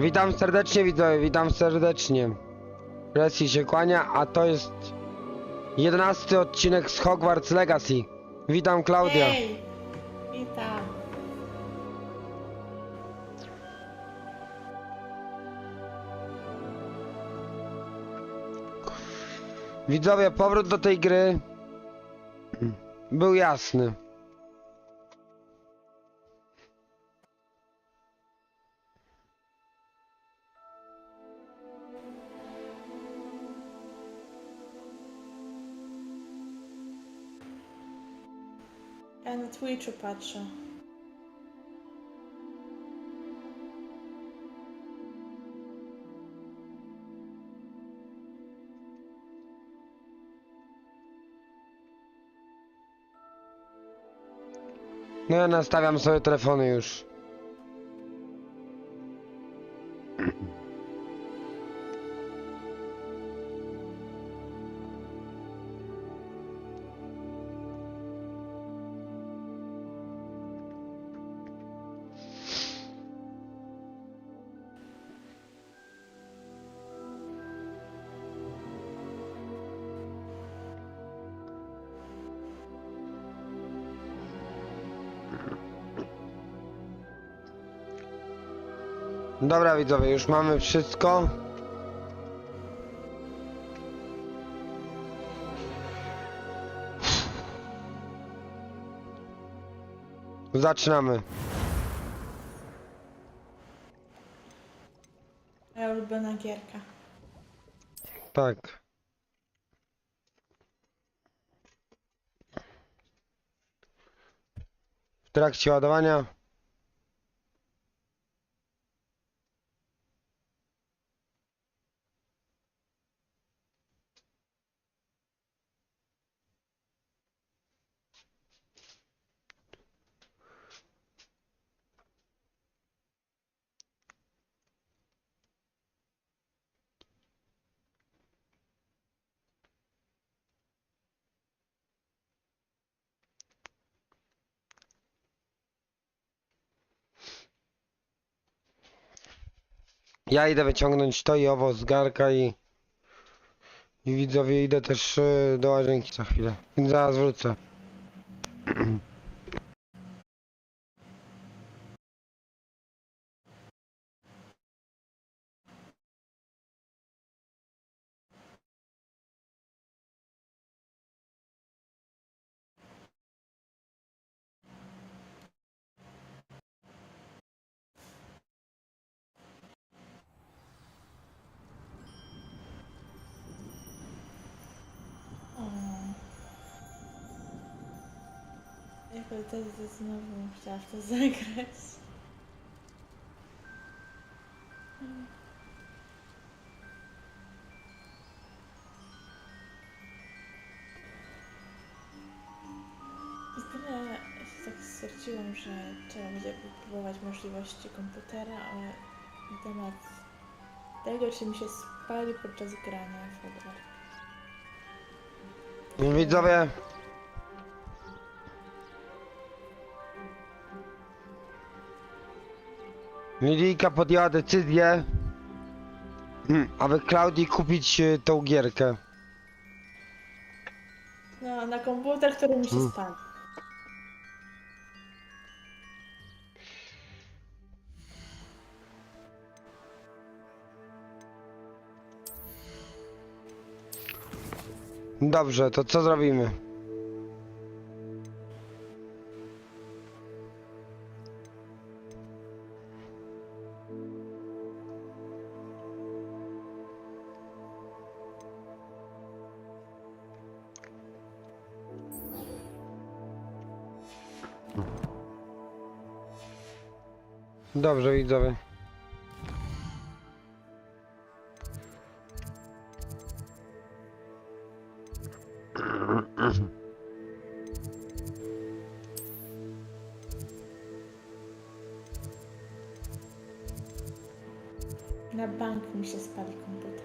Witam serdecznie, widzowie, witam serdecznie. Resil się kłania, a to jest 11 odcinek z Hogwarts Legacy. Witam, Klaudia. Hej! Witam. Widzowie, powrót do tej gry był jasny. Ja na Twitchu patrzę. No ja nastawiam sobie telefony już. Dobra, widzowie, już mamy wszystko. Zaczynamy. Moja ulubiona gierka. Tak. W trakcie ładowania. Ja idę wyciągnąć to i owo z garka i widzowie, idę też do łazienki za chwilę. Zaraz wrócę. O. Jako wtedy znowu chciała w to zagrać. I tyle się tak stwierdziłam, że trzeba będzie próbować możliwości komputera, ale na temat tego, czy mi się spali podczas grania w Hogwartu. Widzowie, Lilijka podjęła decyzję, aby Klaudii kupić tą gierkę. No, na komputer, który mi się spali. Dobrze, to co zrobimy? Dobrze, widzowie. Na bank mi się spali komputer.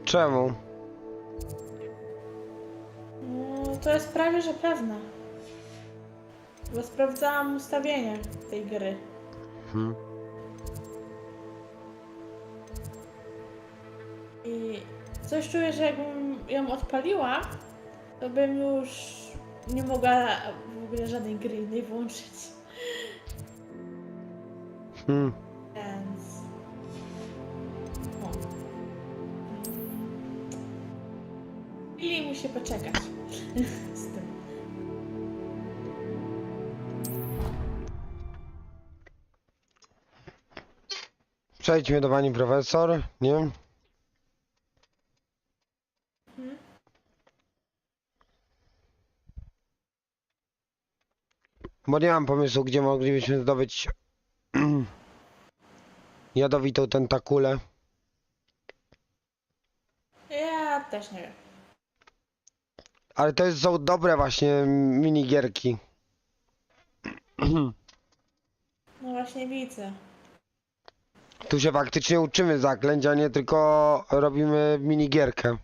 Czemu? No, to jest prawie że pewne. Bo sprawdzałam ustawienia tej gry. Hmm. I coś czuję, że jakbym ją odpaliła, to bym już nie mogła w ogóle żadnej gry innej włączyć. Hmm. Więc... O. Chwili musi poczekać z tym. Przejdźmy do pani profesor, nie? Bo nie mam pomysłu, gdzie moglibyśmy zdobyć jadowitą tentakulę. Ja też nie wiem. Ale to są dobre właśnie minigierki. No właśnie widzę. Tu się faktycznie uczymy zaklęć, a nie tylko robimy minigierkę.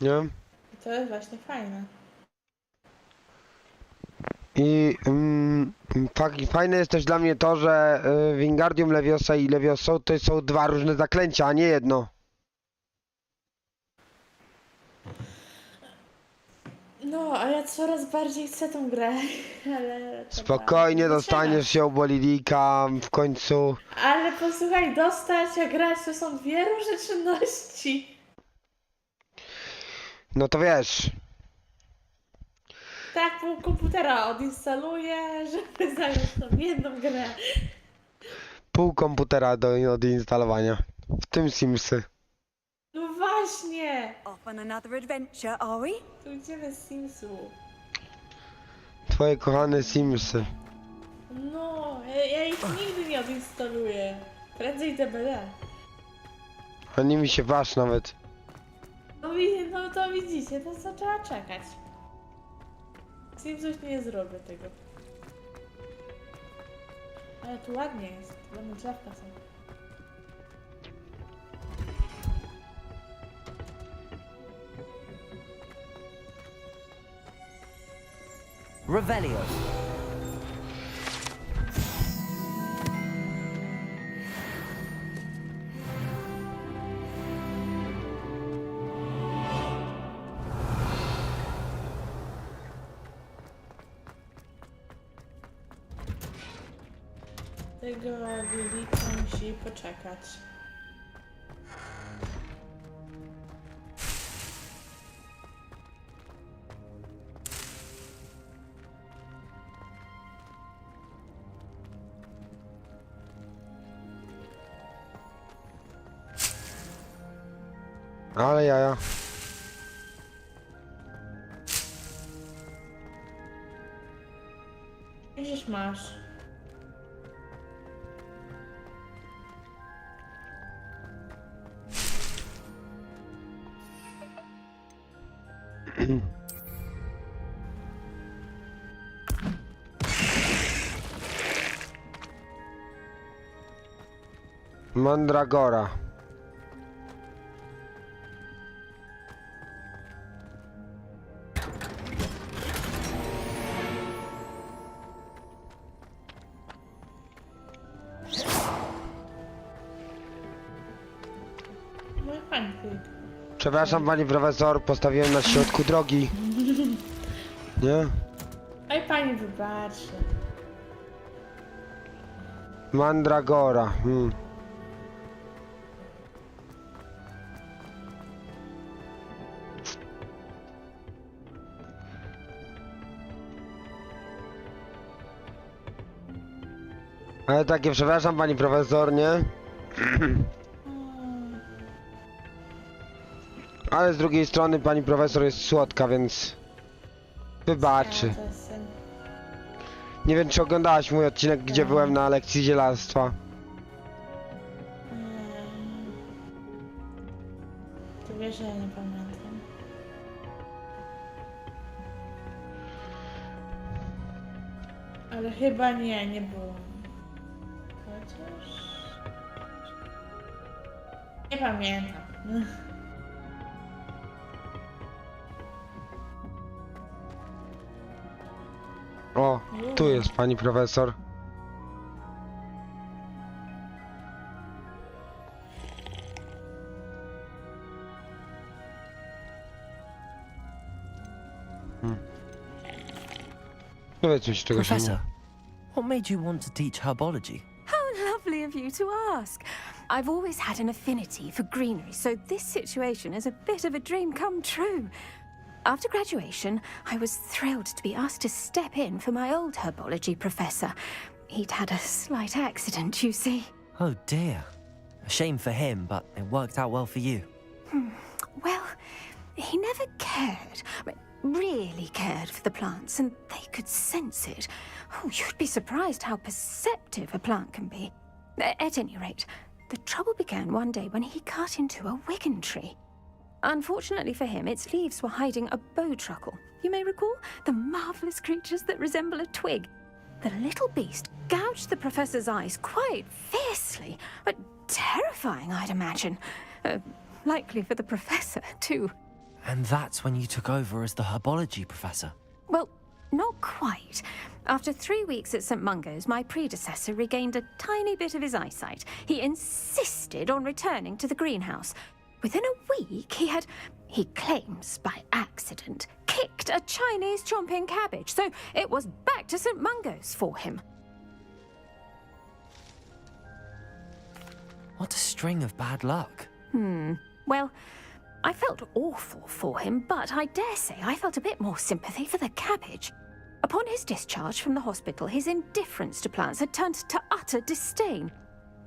Nie? I to jest właśnie fajne. I fajne jest też dla mnie to, że Wingardium Leviosa i Levioso to są dwa różne zaklęcia, a nie jedno. No, a ja coraz bardziej chcę tą grę, ale... to Spokojnie bardzo dostaniesz się bolidika w końcu. Ale posłuchaj, dostać a grać to są dwie różne czynności. No to wiesz. Tak, pół komputera odinstaluję, żeby zająć tą jedną grę. Pół komputera do odinstalowania. W tym Simsy. No właśnie! Off on another adventure, are we? Tu idziemy z Simsu. Twoje kochane Simsy. No, ja ich nigdy nie odinstaluję. Prędzej DBD. A nie mi się waż nawet. No to widzicie, to co trzeba czekać. Simsów nie zrobię tego. Ale tu ładnie jest, ładne drzewka są. Revelio. Tego Lilita musi poczekać. Ale jaja. Widzisz, masz. Mandragora. No i fajny klik. Przepraszam pani profesor, postawiłem na środku drogi. Nie? Oj, pani wybaczy. Mandragora. Ale takie, przepraszam pani profesor, nie? Ale z drugiej strony pani profesor jest słodka, więc wybaczy. Nie wiem, czy oglądałaś mój odcinek, gdzie byłem na lekcji zielarstwa. To wiesz, że ja nie pamiętam. Ale chyba nie było. Chociaż... Nie pamiętam. O, tu jest pani profesor. Powiedz mi, z czego się Professor, what made you want to teach herbology? How lovely of you to ask. I've always had an affinity for greenery, so this situation is a bit of a dream come true. After graduation, I was thrilled to be asked to step in for my old herbology professor. He'd had a slight accident, you see. Oh dear. A shame for him, but it worked out well for you. Well, he never cared, really cared for the plants, and they could sense it. Oh, you'd be surprised how perceptive a plant can be. At any rate, the trouble began one day when he cut into a wigan tree. Unfortunately for him, its leaves were hiding a bowtruckle. You may recall the marvelous creatures that resemble a twig. The little beast gouged the professor's eyes quite fiercely, but terrifying, I'd imagine. Likely for the professor, too. And that's when you took over as the herbology professor. Well, not quite. After 3 weeks at St. Mungo's, my predecessor regained a tiny bit of his eyesight. He insisted on returning to the greenhouse. Within a week, he claims by accident, kicked a Chinese chomping cabbage, so it was back to St. Mungo's for him. What a string of bad luck. Well, I felt awful for him, but I dare say I felt a bit more sympathy for the cabbage. Upon his discharge from the hospital, his indifference to plants had turned to utter disdain.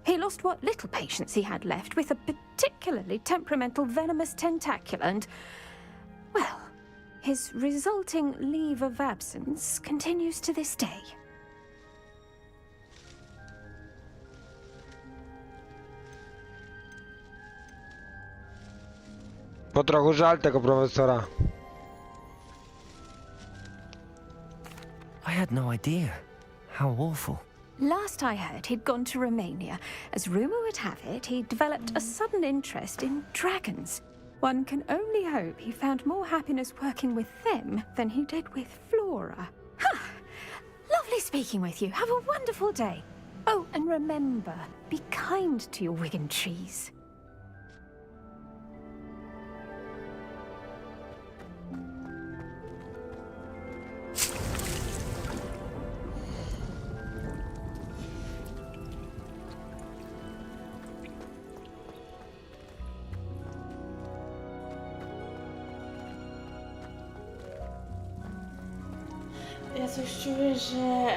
He lost what little patience he had left with a particularly temperamental venomous tentacula and, well, his resulting leave of absence continues to this day. Po trochu żal tego profesora. I had no idea. How awful. Last I heard, he'd gone to Romania. As rumour would have it, he developed a sudden interest in dragons. One can only hope he found more happiness working with them than he did with Flora. Ha! Lovely speaking with you. Have a wonderful day. Oh, and remember, be kind to your wigan trees. Ja coś czuję, że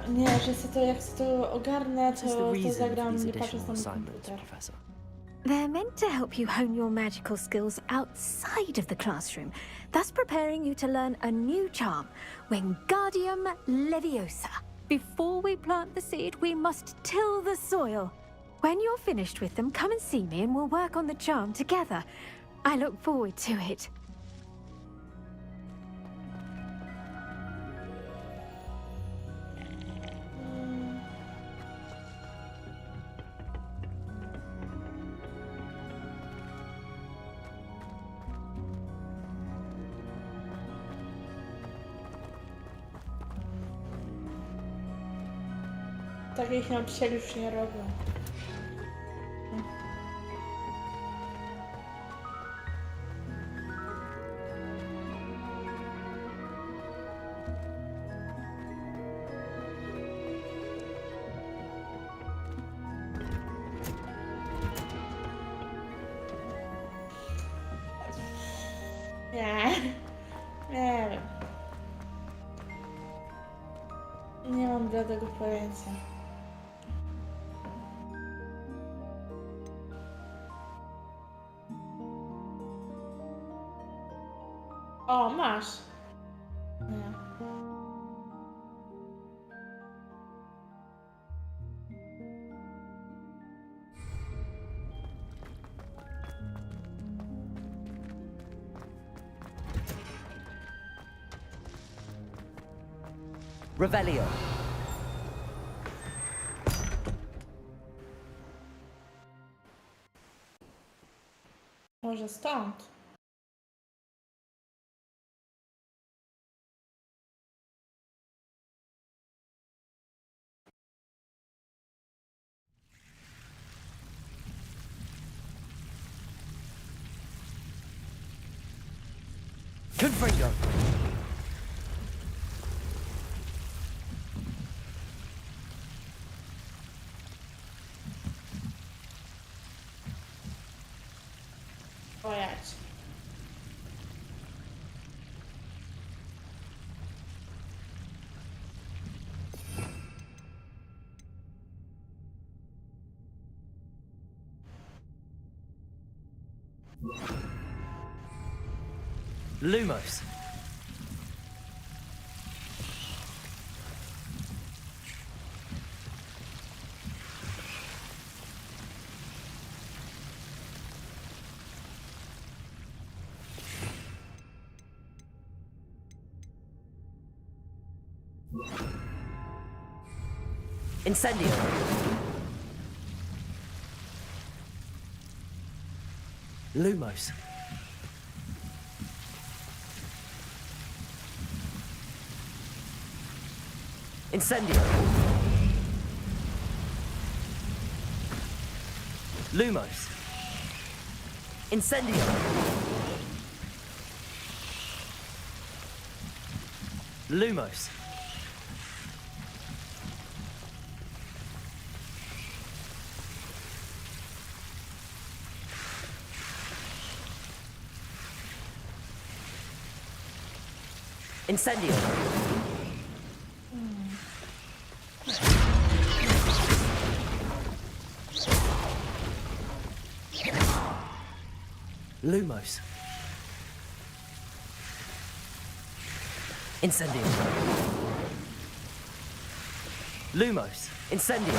nie, że sobie to, jak sobie to ogarnę, What is the to reason for zagram these nie patrząc additional na mój assignments, komputer. Professor? They're meant to help you hone your magical skills outside of the classroom, thus preparing you to learn a new charm, Wingardium Leviosa. Before we plant the seed, we must till the soil. When you're finished with them, come and see me and we'll work on the charm together. I look forward to it. Takich nauczycieli już nie robią. Nie wiem. Nie mam bladego pojęcia. O, masz. Nie. Revelio. może stąd? Confringo! Bojacie. Lumos. Incendio. Lumos. Incendio. Lumos. Incendio. Lumos. Incendio. Lumos. Incendio. Lumos. Incendio.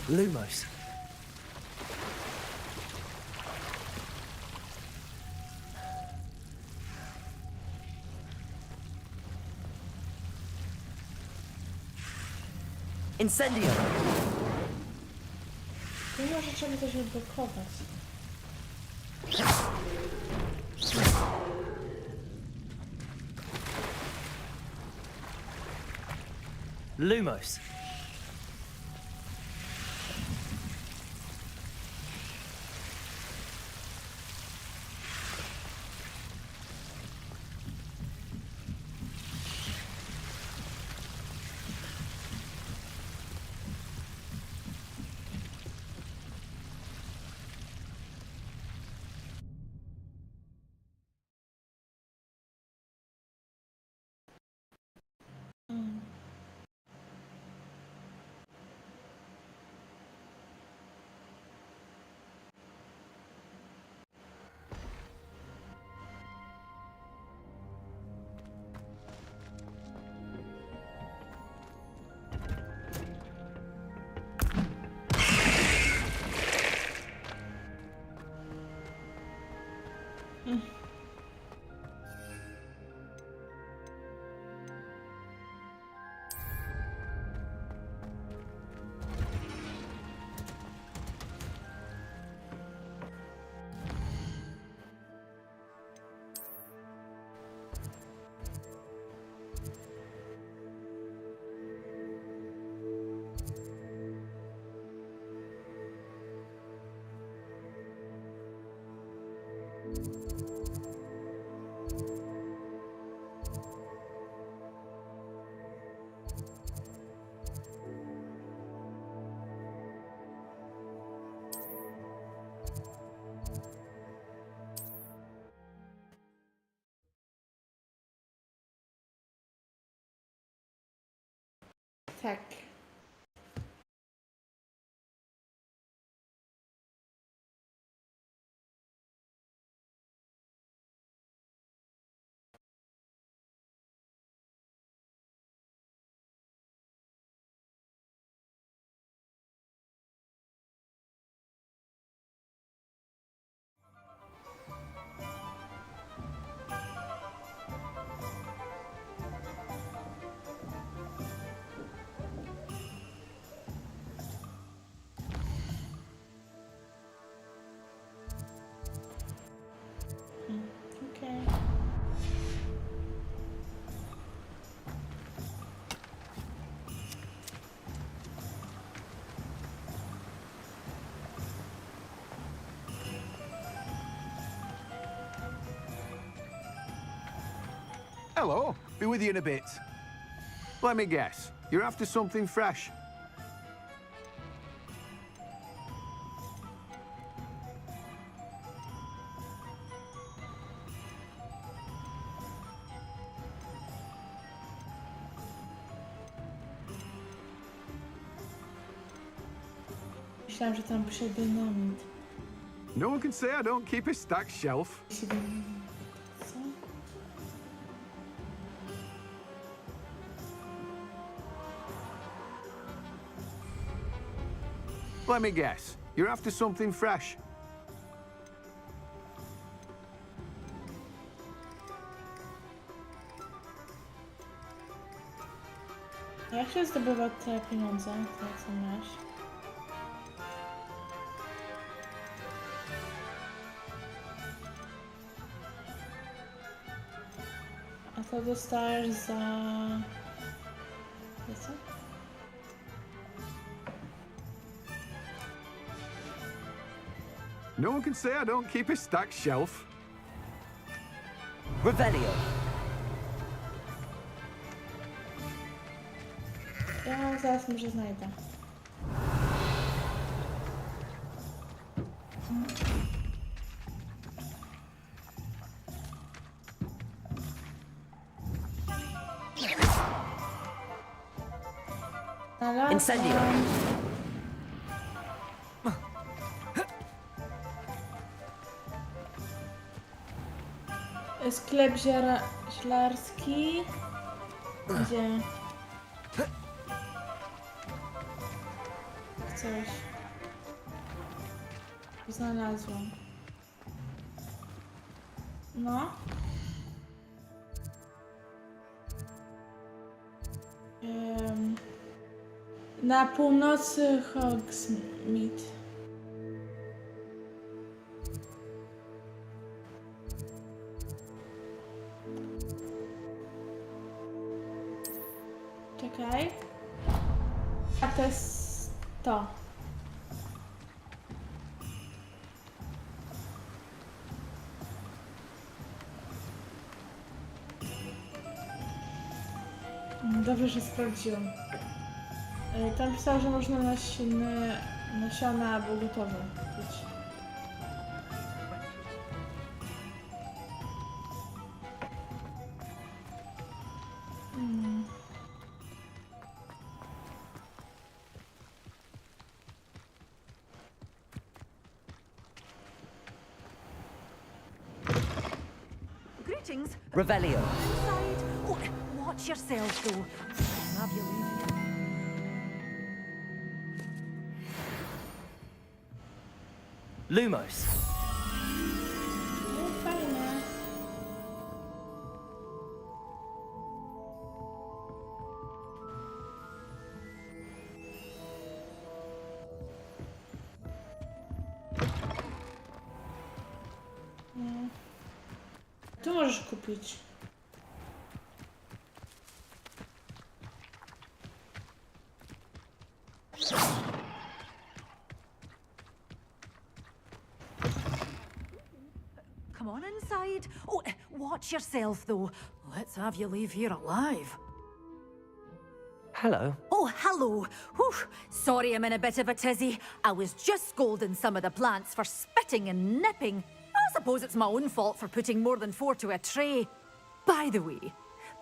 Lumos. Incendio. Mimo, że trzeba coś odblokować. Lumos. Tak. Hello. Be with you in a bit. Let me guess. You're after something fresh. Myślałam, że tam pisze dynamit. No one can say I don't keep a stacked shelf. Co? Let me guess. You're after something fresh. Jak się zdobywa te pieniądze, te co masz? A to dostajesz za... Za co? No one can say I don't keep a stacked shelf. Revelio. Ja zaraz może znajdę. Incendio. Sklep zielarski. Gdzie? Coś. Znalazłam. No. Na północy Hogsmeade. Czekaj. A to jest to. Dobrze, że sprawdziłam. Tam pisało, że można nasiona albo gotowe kupić. Greetings. Revelio. Inside. Oh, watch yourself, though. Have you leave? Lumos. No fajne. Nie. Tu możesz kupić. Come on inside. Oh, watch yourself, though. Let's have you leave here alive. Hello. Oh, hello. Whew. Sorry I'm in a bit of a tizzy. I was just scolding some of the plants for spitting and nipping. I suppose it's my own fault for putting more than 4 to a tray. By the way,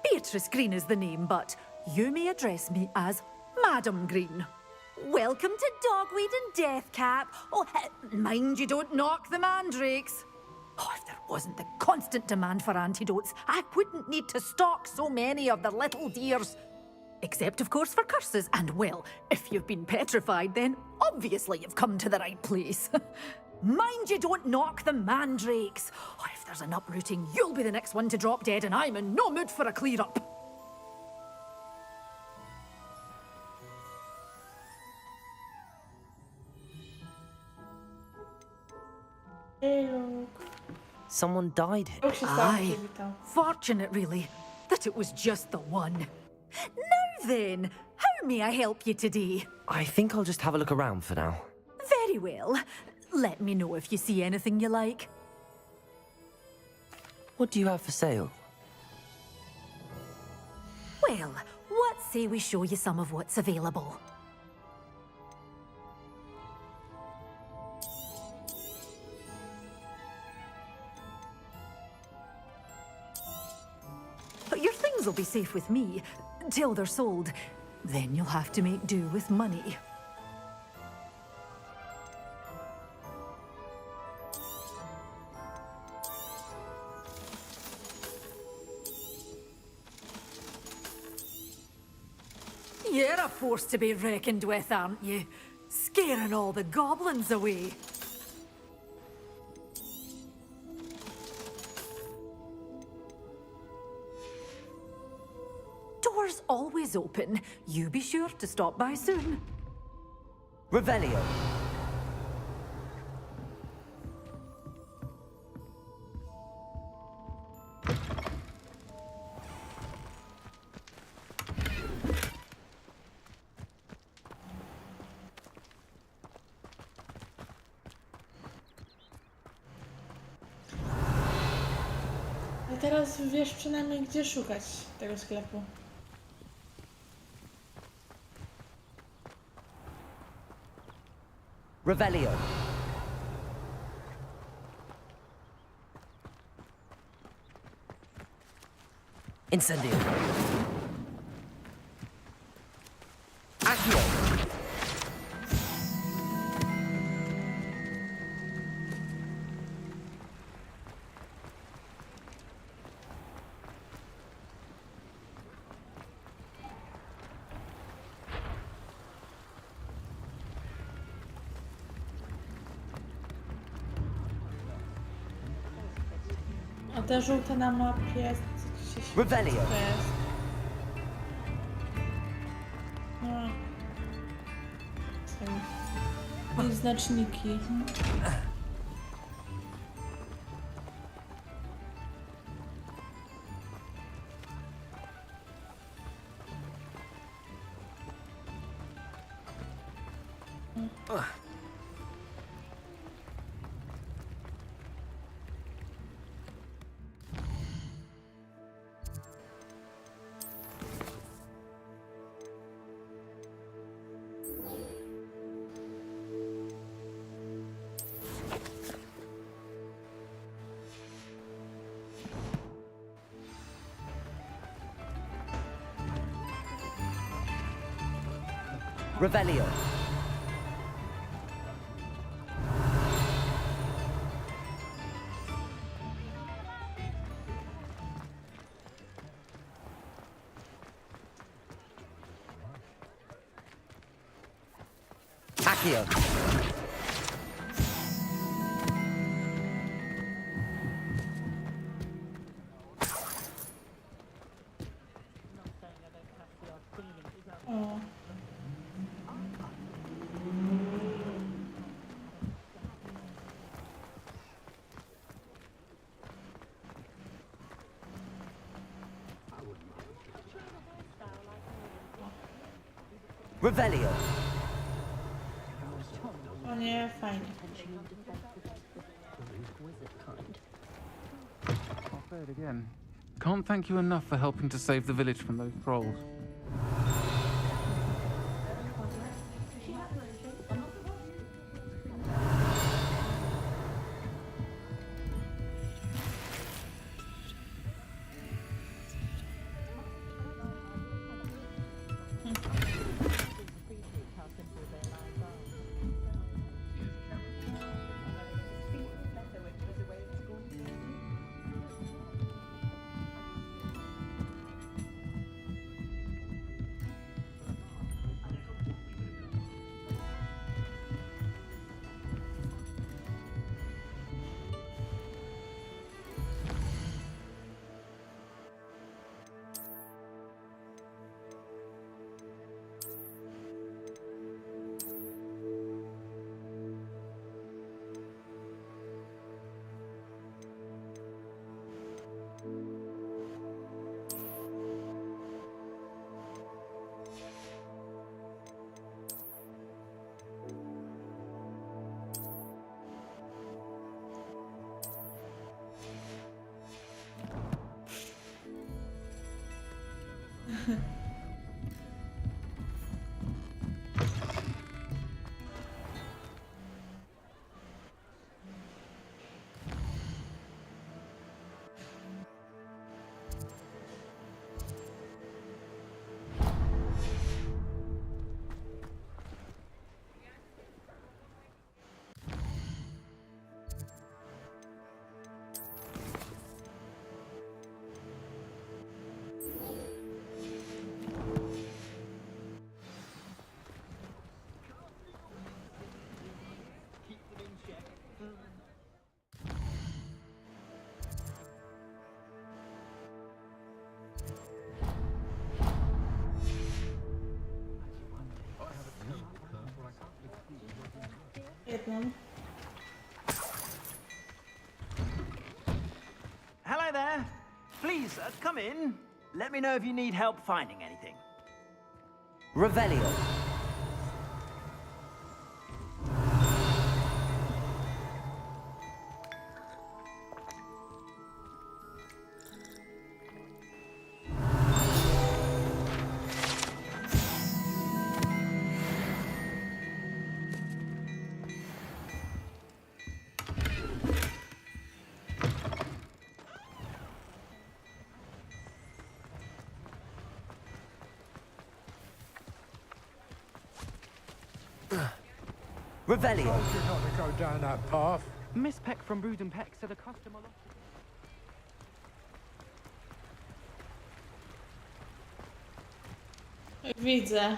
Beatrice Green is the name, but you may address me as Madam Green. Welcome to Dogweed and Deathcap. Oh, mind you don't knock the mandrakes. Oh, if there wasn't the constant demand for antidotes, I wouldn't need to stock so many of the little dears. Except, of course, for curses. And, well, if you've been petrified, then obviously you've come to the right place. Mind you don't knock the mandrakes. Oh, if there's an uprooting, you'll be the next one to drop dead, and I'm in no mood for a clear-up. Ej, look. Someone died here. Jak się stało, Aye. przywitał? Fortunate, really, that it was just the one. Now then, how may I help you today? I think I'll just have a look around for now. Very well. Let me know if you see anything you like. What do you have for sale? Well, what say we show you some of what's available? Your things will be safe with me till they're sold. Then you'll have to make do with money. You're a force to be reckoned with, aren't you? Scaring all the goblins away. Doors always open. You be sure to stop by soon. Revelio. A teraz wiesz przynajmniej gdzie szukać tego sklepu. Revelio. Incendio. Accio. A te żółte na mapie... co ci się Revelio. Co to jest? No. Są i znaczniki. Revelio. Accio. O. Revelio. O nie, fajnie. I'll say it again. Can't thank you enough for helping to save the village from those trolls. Jedną. Hello there. Please, come in. Let me know if you need help finding anything. Revelio. Revelio. Told you not to go down that path. Miss Peck from Brood and Peck said a customer lost. Widzę.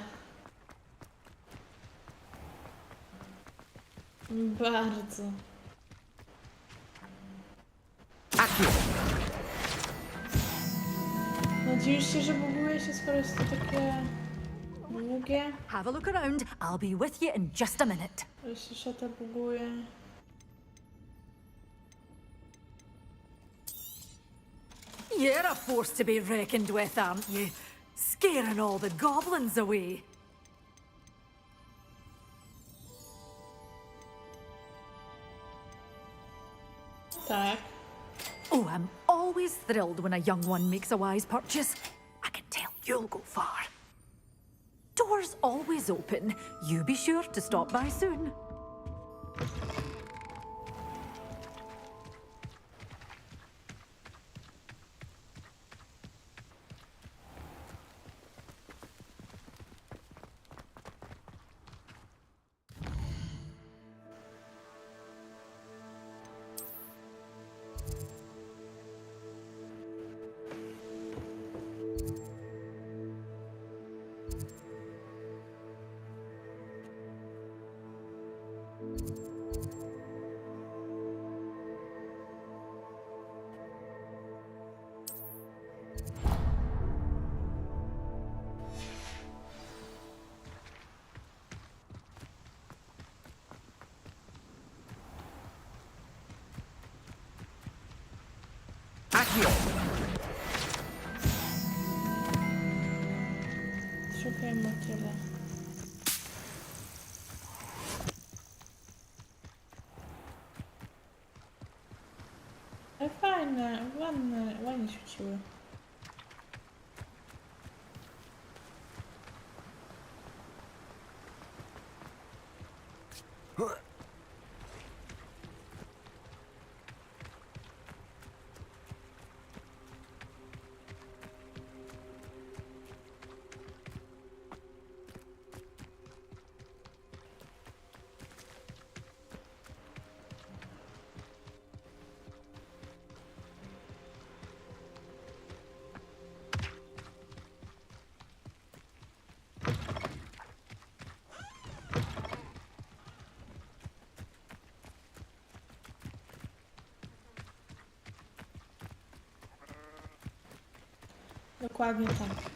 Bardzo. No dziwisz się, że buguje się, skoro jest to takie długie? Have a look around. I'll be with you in just a minute. Że się szata buguje. You're a force to be reckoned with, aren't you? Scaring all the goblins away. Tak. Oh, I'm always thrilled when a young one makes a wise purchase. I can tell you'll go far. Doors always open. You be sure to stop by soon. Szukaj motyla. Ale fajne, ładne, ładnie świeciły. Dokładnie tak.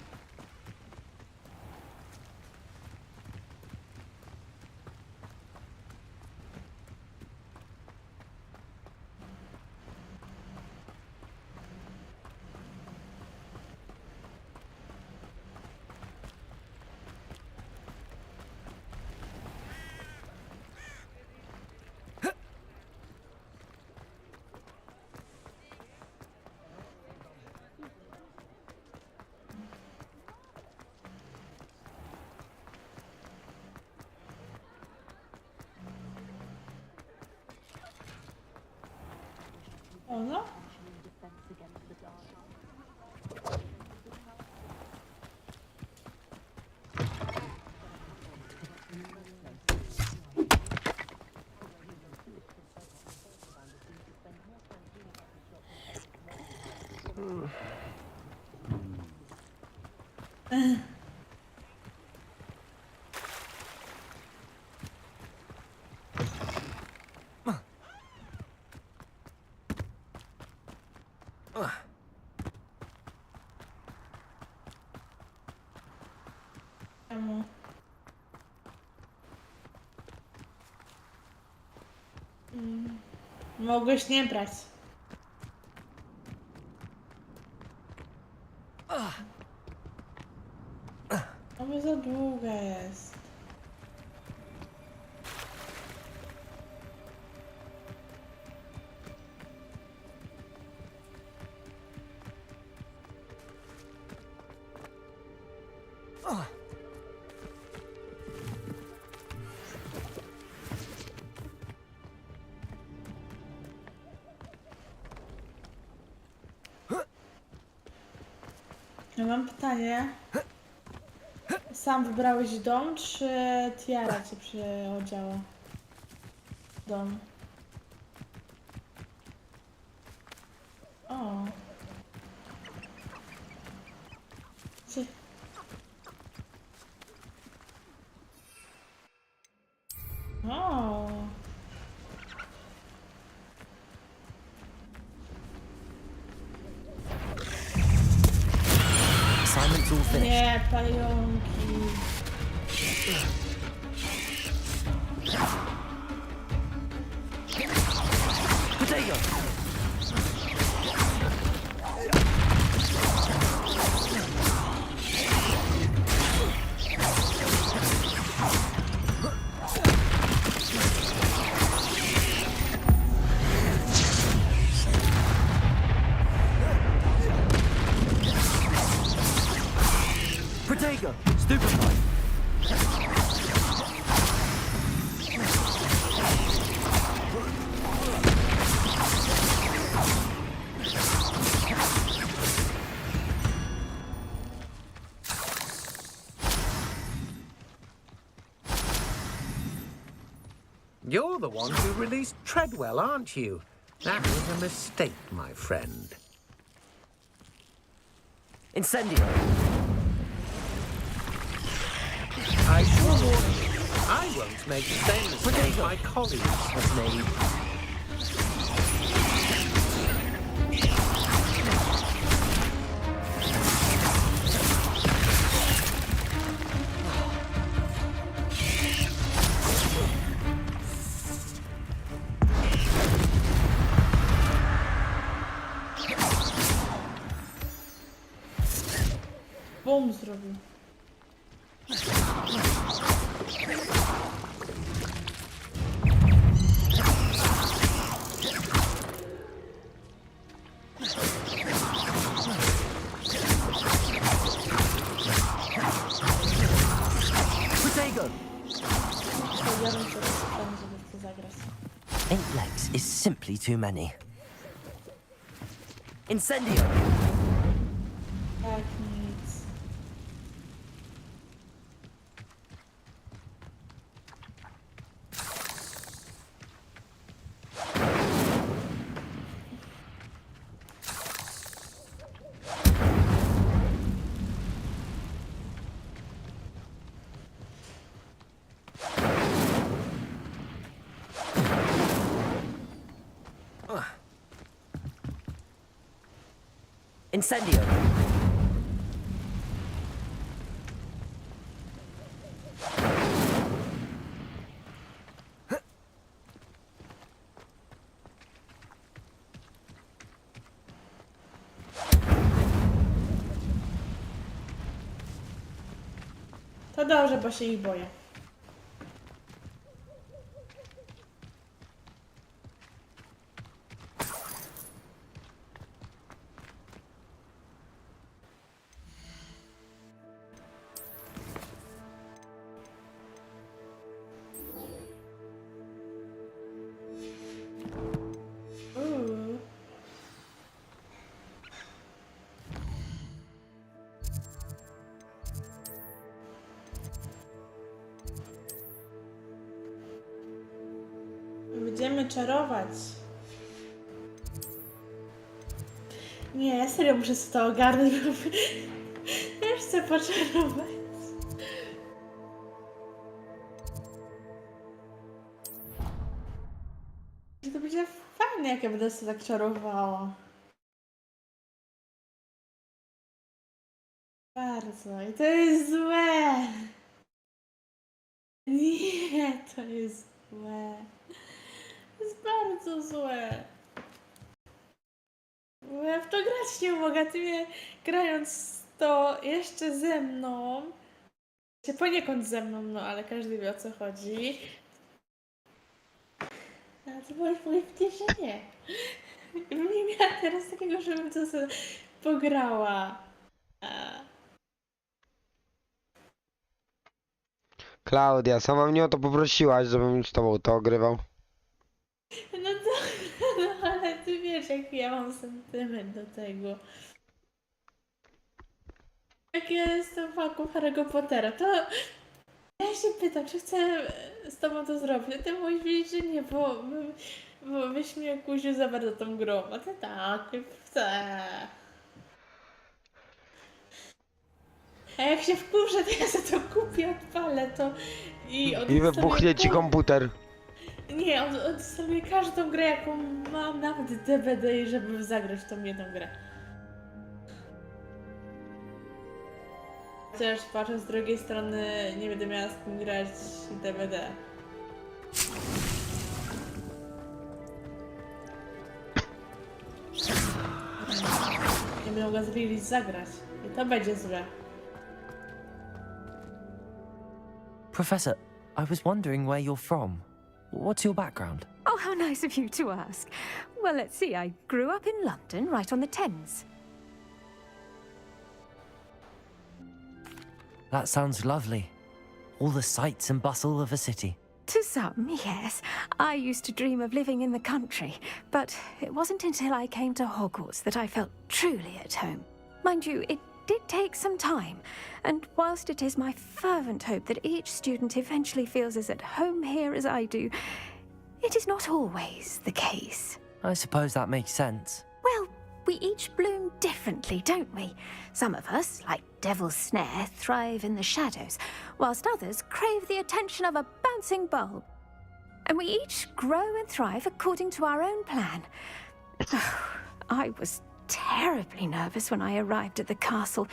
O no. Czemu? Mogłeś nie brać. Aby za długa jest. Ja mam pytanie. Sam wybrałeś dom, czy tiara cię przyodziała? Dom. O. Czy... O. Assignment's all finished. Nie, pająki. Potato! Potato! Stupefy! You're the one who released Treadwell, aren't you? That was a mistake, my friend. Incendio! I sure warn you, I won't make the same mistake my colleagues have made. Bum zrobił. Potato! Ja bym się rozpoczął, żeby w to zagrać. 8 legs is simply too many. Incendio! Tak, nic. Incendio! To dobrze, bo się ich boję. Idziemy czarować. Nie, ja serio muszę sobie to ogarnąć, bo ja już chcę poczarować. To będzie fajne, jak ja będę sobie tak czarowała. Bardzo. I to jest złe. Nie, to jest złe. To jest bardzo złe. Bo ja w to grać nie mogę. Ty mnie grając to jeszcze ze mną. Poniekąd ze mną, no ale każdy wie, o co chodzi. A to możesz powiedzieć, że nie. Bym nie miała teraz takiego, żebym to sobie pograła. Klaudia, sama mnie o to poprosiłaś, żebym z tobą to ogrywał. No to, no ale ty wiesz, jaki ja mam sentyment do tego. Jak ja jestem fanką Harry'ego Pottera, to ja się pytam, czy chcę z tobą to zrobić. A ty mówisz wiedzieć, że nie, bo byś mnie kusił za bardzo tą grą. A ty tak, chcę. A jak się wkurzę, to ja sobie to kupię, odpalę to I wybuchnie ci komputer. Nie, on sobie każdą grę, jaką mam, nawet DVD, żeby zagrać tą jedną grę. Chociaż patrząc z drugiej strony, nie będę miała z kim grać DVD. Nie będę mogła z Lili zagrać. I to będzie złe. Professor, I was wondering where you're from. What's your background? Oh, how nice of you to ask. Well, let's see. I grew up in London, right on the Thames. That sounds lovely. All the sights and bustle of a city. To some, yes. I used to dream of living in the country, but it wasn't until I came to Hogwarts that I felt truly at home. Mind you, it did take some time, and whilst it is my fervent hope that each student eventually feels as at home here as I do, it is not always the case. I suppose that makes sense. Well, we each bloom differently, don't we? Some of us, like Devil's Snare, thrive in the shadows, whilst others crave the attention of a bouncing bulb. And we each grow and thrive according to our own plan. I was terribly nervous when I arrived at the castle.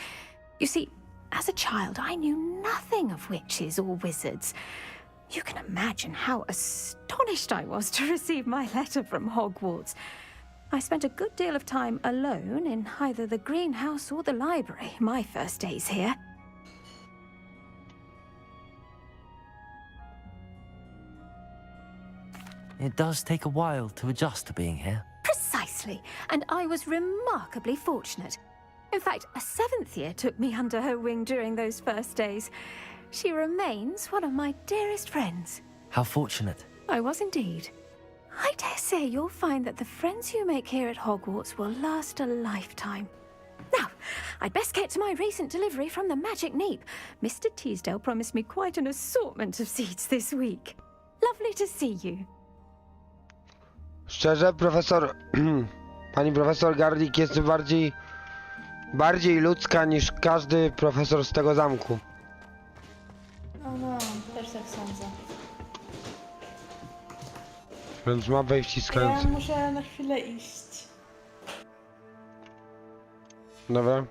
You see, as a child, I knew nothing of witches or wizards. You can imagine how astonished I was to receive my letter from Hogwarts. I spent a good deal of time alone in either the greenhouse or the library my first days here. It does take a while to adjust to being here. Precisely, and I was remarkably fortunate. In fact, a seventh year took me under her wing during those first days. She remains one of my dearest friends. How fortunate. I was indeed. I dare say you'll find that the friends you make here at Hogwarts will last a lifetime. Now, I'd best get to my recent delivery from the Magic Neep. Mr. Teasdale promised me quite an assortment of seeds this week. Lovely to see you. Szczerze, profesor... Pani profesor Garlick jest bardziej ludzka niż każdy profesor z tego zamku. No, też tak sądzę. Więc ma wejść i Ja skręcę. muszę na chwilę iść. Dobra.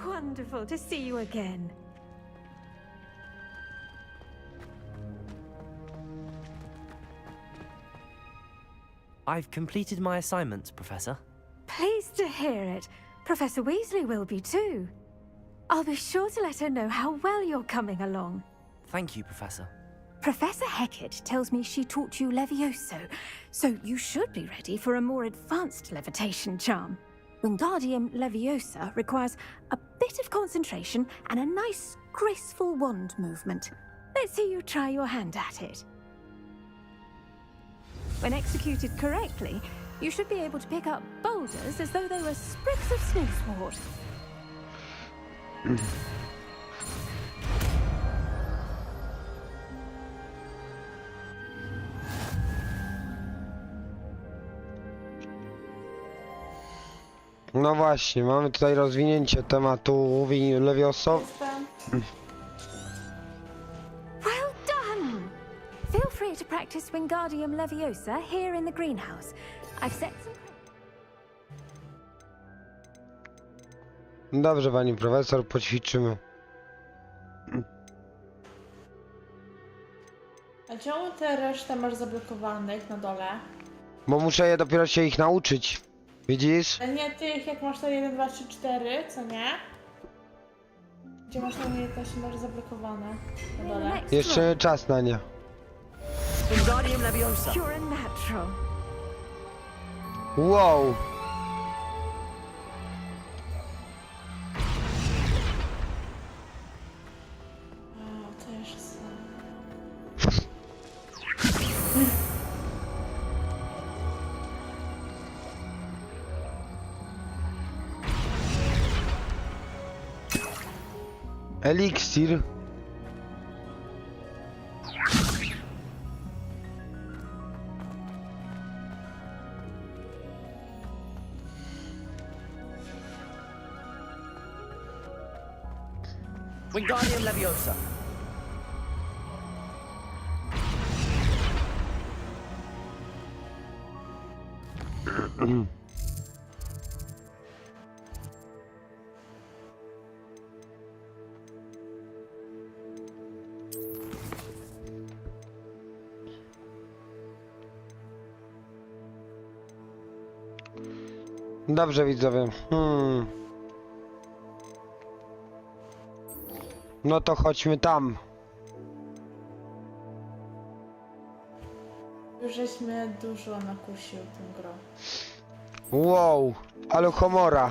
Wonderful to see you again. I've completed my assignments, Professor. Pleased to hear it. Professor Weasley will be too. I'll be sure to let her know how well you're coming along. Thank you, Professor. Professor Hecat tells me she taught you Levioso, so you should be ready for a more advanced levitation charm. Wingardium Leviosa requires a bit of concentration and a nice, graceful wand movement. Let's see you try your hand at it. When executed correctly, you should be able to pick up boulders as though they were sprigs of snowsword. No właśnie, mamy tutaj rozwinięcie tematu Levioso. Jestem. Well done! Feel free to practice Wingardium Leviosa here in the greenhouse. I've set some... Dobrze, pani profesor, poćwiczymy. A czemu te resztę masz zablokowanych na dole? Bo muszę je dopiero się ich nauczyć. Widzisz? A nie tych, jak masz te 1, 2, 3, 4, co nie? Gdzie masz te umiejętności, masz zablokowane na dole. Jeszcze czas na nie. Wingardium Leviosa. You're a natural. Wow! O, to jeszcze są. Eliksir. Wingardium Leviosa. Dobrze, widzowie. No to chodźmy tam. Już żeśmy dużo nakusił tą grą. Wow, ale homora.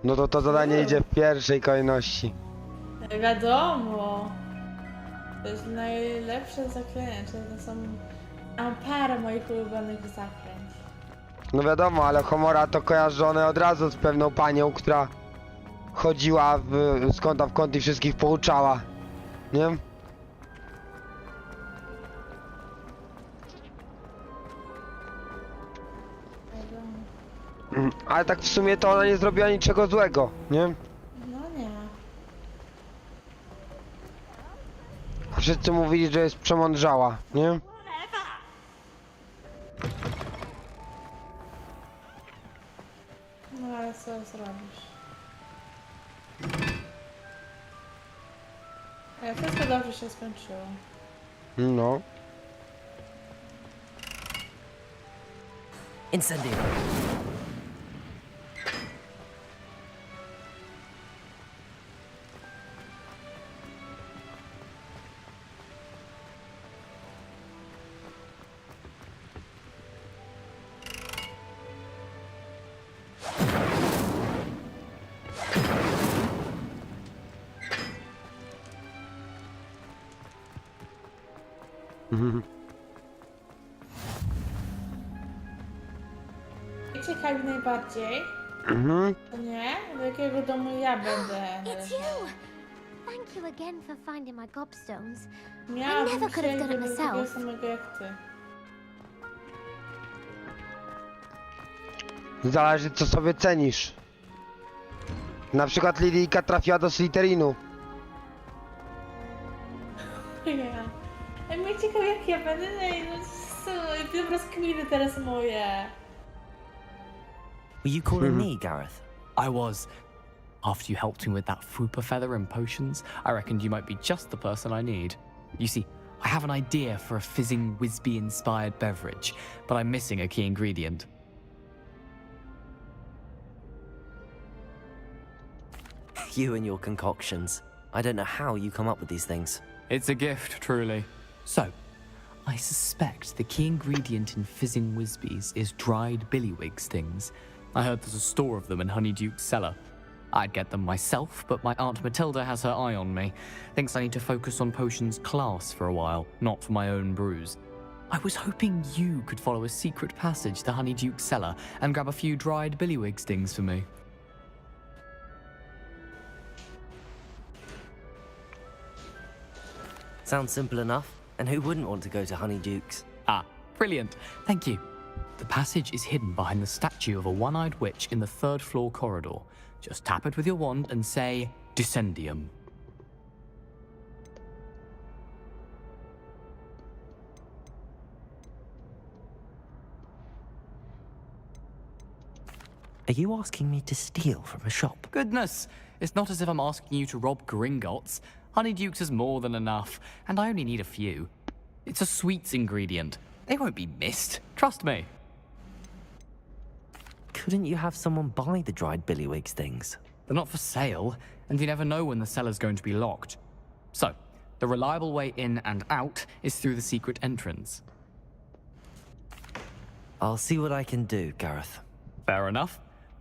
No to zadanie idzie w pierwszej kolejności. Wiadomo. To jest najlepsze zaklęcie. To są parę moich ulubionych zaklęć. No wiadomo, ale homora to kojarzone od razu z pewną panią, która chodziła z kąta w kąt i wszystkich pouczała. Nie? Ale tak w sumie to ona nie zrobiła niczego złego, nie? No nie. Wszyscy mówili, że jest przemądrzała, nie? No ale co zrobisz? Ale wszystko dobrze się skończyło. No. Incendio. I ciekawi najbardziej, to nie? Do jakiego domu ja będę It's należała. you! Thank you again for finding my gobstones. Miałabym never could have done it przyjść do takiego myself. samego jak ty. Zależy co sobie cenisz. Na przykład Lilijka trafiła do Slytherinu. Ja. A mnie ciekawi jak ja będę, no co, po prostu kminy teraz moje. Were you calling me, Gareth? I was. After you helped me with that fupa feather and potions, I reckoned you might be just the person I need. You see, I have an idea for a fizzing Whizbee-inspired beverage, but I'm missing a key ingredient. You and your concoctions. I don't know how you come up with these things. It's a gift, truly. So, I suspect the key ingredient in fizzing Whizbees is dried billywig stings. I heard there's a store of them in Honeyduke's cellar. I'd get them myself, but my Aunt Matilda has her eye on me. Thinks I need to focus on potions class for a while, not for my own brews. I was hoping you could follow a secret passage to Honeyduke's cellar and grab a few dried billywig stings for me. Sounds simple enough. And who wouldn't want to go to Honeyduke's? Ah, brilliant. Thank you. The passage is hidden behind the statue of a one-eyed witch in the 3rd floor corridor. Just tap it with your wand and say, Descendium. Are you asking me to steal from a shop? Goodness, it's not as if I'm asking you to rob Gringotts. Honeyduke's is more than enough, and I only need a few. It's a sweets ingredient. They won't be missed. Trust me. Couldn't you have someone buy the dried billywig stings? They're not for sale, and you never know when the cellar's going to be locked. So, the reliable way in and out is through the secret entrance. I'll see what I can do, Gareth. Fair enough.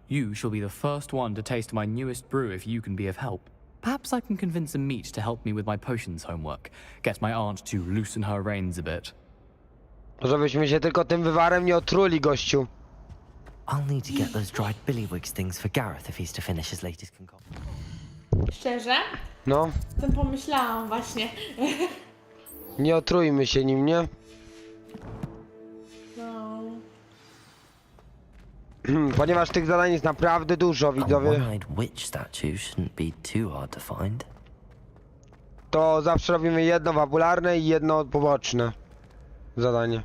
You shall be the first one to taste my newest brew if you can be of help. Perhaps I can convince a meat to help me with my potions homework. Get my aunt to loosen her reins a bit. Żebyśmy się tylko tym wywarem nie otruli, gościu. I'll need to get those dried billywig stings for Gareth if he's to finish his latest concoction. Szczerze? No, O tym pomyślałam właśnie. nie otrujmy się nim, nie? No. Ponieważ tych zadań jest naprawdę dużo, A widzowie. one-eyed witch statue shouldn't be too hard to find. To zawsze robimy jedno fabularne i jedno poboczne zadanie.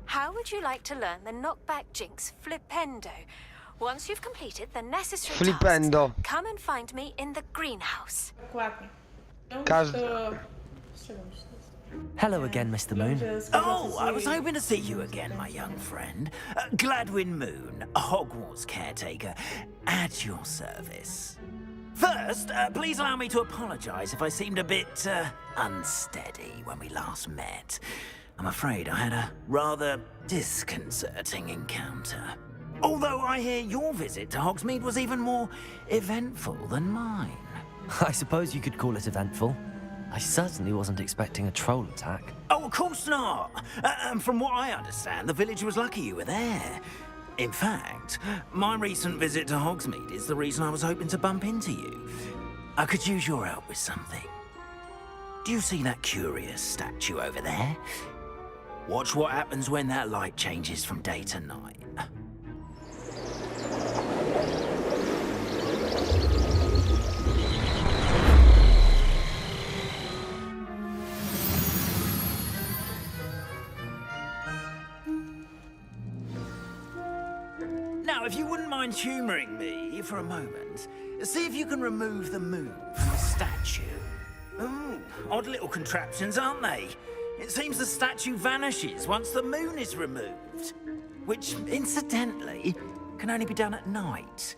How would you like to learn the knockback jinx Flipendo? Once you've completed the necessary Flipendo. tasks, come and find me in the greenhouse. Dokładnie. Każdy- Z czego myślisz? Hello again, Mr. Moon. Oh, I was hoping to see you again, my young friend. Gladwin Moon, Hogwarts caretaker, at your service. First, please allow me to apologize if I seemed a bit unsteady when we last met. I'm afraid I had a rather disconcerting encounter. Although I hear your visit to Hogsmeade was even more eventful than mine. I suppose you could call it eventful. I certainly wasn't expecting a troll attack. Oh, of course not. And from what I understand, the village was lucky you were there. In fact, my recent visit to Hogsmeade is the reason I was hoping to bump into you. I could use your help with something. Do you see that curious statue over there? Watch what happens when that light changes from day to night. Now, if you wouldn't mind humouring me for a moment, see if you can remove the moon from the statue. Ooh, odd little contraptions, aren't they? It seems the statue vanishes once the moon is removed. Which, incidentally, can only be done at night.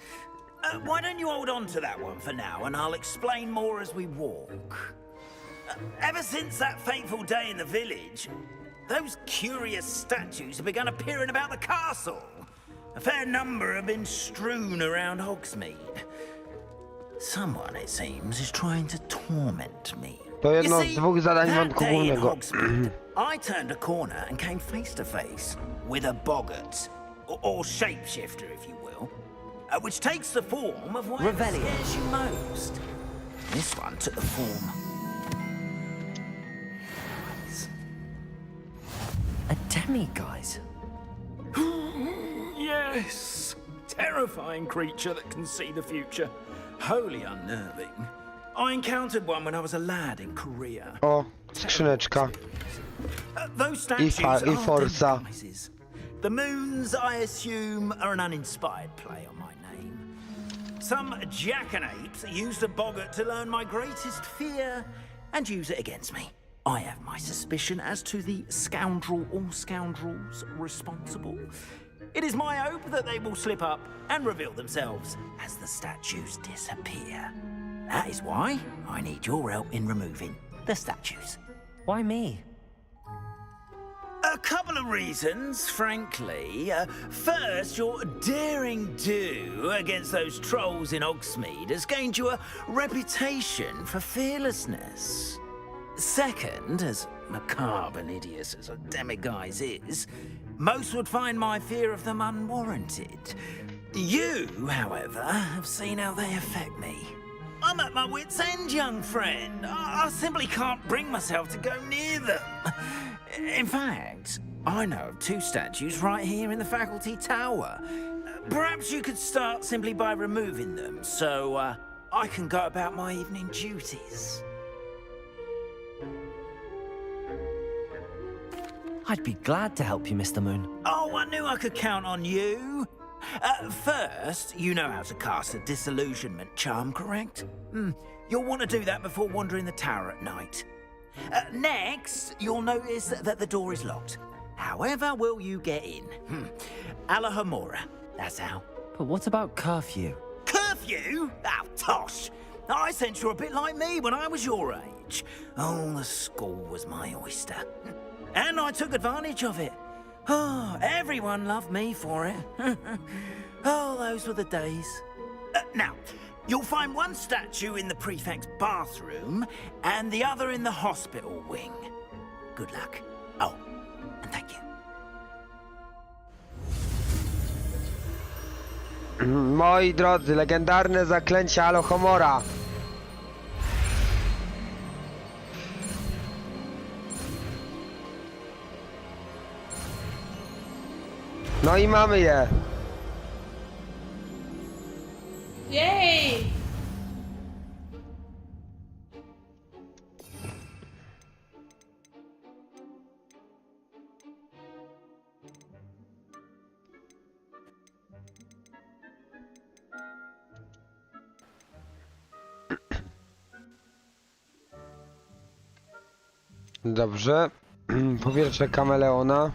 Why don't you hold on to that one for now, and I'll explain more as we walk. Ever since that fateful day in the village, those curious statues have begun appearing about the castle. A fair number have been strewn around Hogsmeade. Someone, it seems, is trying to torment me. To jedno z dwóch zadań that wątku day in głównego. Hogsmeade, I turned a corner and came face to face with a boggart, or shapeshifter, if you will, which takes the form of whatever scares you most. This one took the form. A demiguise? Yes! Terrifying creature that can see the future. Wholly unnerving. I encountered one when I was a lad in Korea. O, skrzyneczka. Those statues I are Forza. devices. The moons, I assume, are an uninspired play on my name. Some jackanapes used a boggart to learn my greatest fear and use it against me. I have my suspicion as to the scoundrel or scoundrels responsible. It is my hope that they will slip up and reveal themselves as the statues disappear. that is why I need your help in removing the statues. Why me? A couple of reasons, frankly. First, your daring do against those trolls in Hogsmeade has gained you a reputation for fearlessness. Second, as macabre and hideous as a demiguise is, most would find my fear of them unwarranted. You, however, have seen how they affect me. I'm at my wit's end, young friend. I simply can't bring myself to go near them. In fact, I know of 2 statues right here in the faculty tower. Perhaps you could start simply by removing them, so I can go about my evening duties. I'd be glad to help you, Mr. Moon. Oh, I knew I could count on you. First, you know how to cast a disillusionment charm, correct? You'll want to do that before wandering the tower at night. Next, you'll notice that the door is locked. However will you get in? Alahomora, that's how. But what about curfew? Curfew? Oh, tosh. I sense you're a bit like me when I was your age. Oh, the school was my oyster. And I took advantage of it. Oh, everyone loved me for it. Oh, those were the days. Now, you'll find one statue in the prefect's bathroom and the other in the hospital wing. Good luck. Oh, and thank you. Moi drodzy, legendarne zaklęcie Alahomora. No i mamy je. Jej! Dobrze. Po pierwsze kameleona.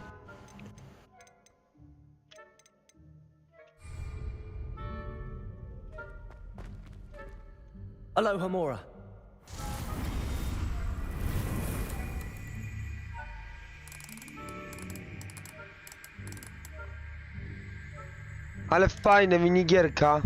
Alohomora. Ale fajne minigierka.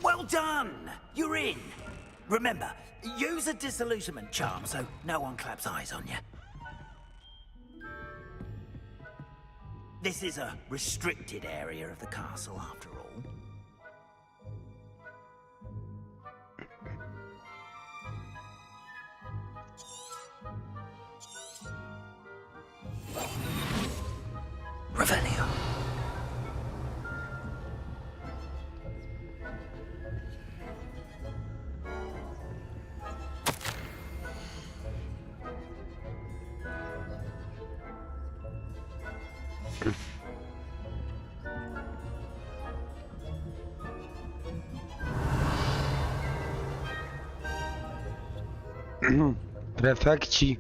Well done! You're in. Remember, use a disillusionment charm so no one claps eyes on you. This is a restricted area of the castle, after all. Revelio. Prefekci.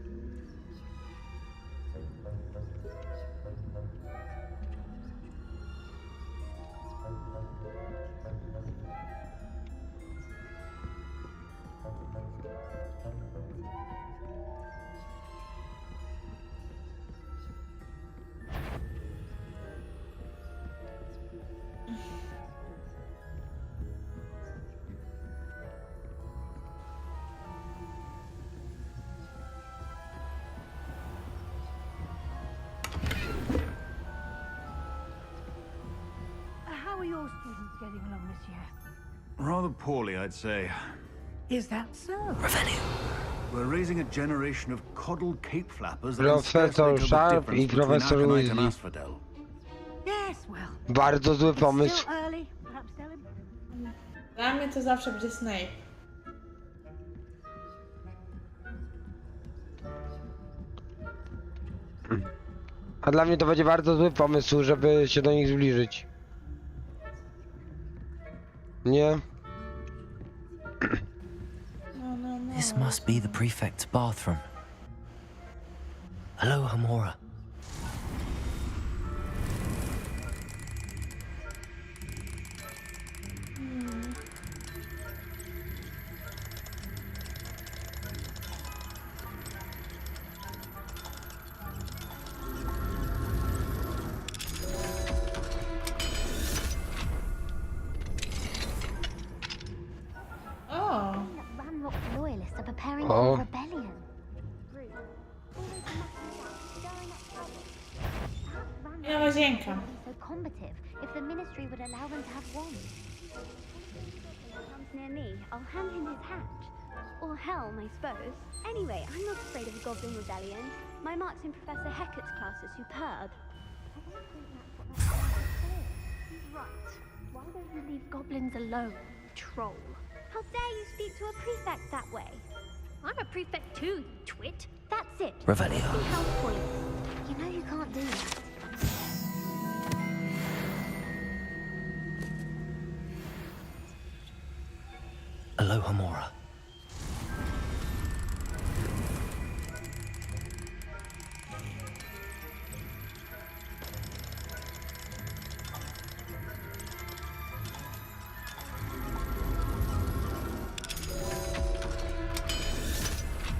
How are your students getting along this year? Rather poorly, I'd say. Is that so? We're raising a generation of coddled cape flappers that Profesor scarcely tell the Sharp difference i between profesor Aconite and Weasley. Asphodel. Yes, well, Bardzo zły it's pomysł. still early. Perhaps tell him. Dla mnie to zawsze będzie Snape. A dla mnie to będzie bardzo zły pomysł, żeby się do nich zbliżyć. Nie? No. This must be the prefect's bathroom. Hello, Hamora. O! Ranrock loyalists are preparing Oh. for rebellion. Ja łazienka. So combative if the ministry would allow them to have one. Comes near me, I'll hand him his hatch. Or helm, I suppose. Anyway, I'm not afraid of a goblin rebellion. My marks in Professor Hecat's class are superb. Right. Why don't you leave goblins alone, troll? How dare you speak to a prefect that way? I'm a prefect too, you twit. That's it. Revelio. Think house points. You know you can't do that. Hello, Hamora.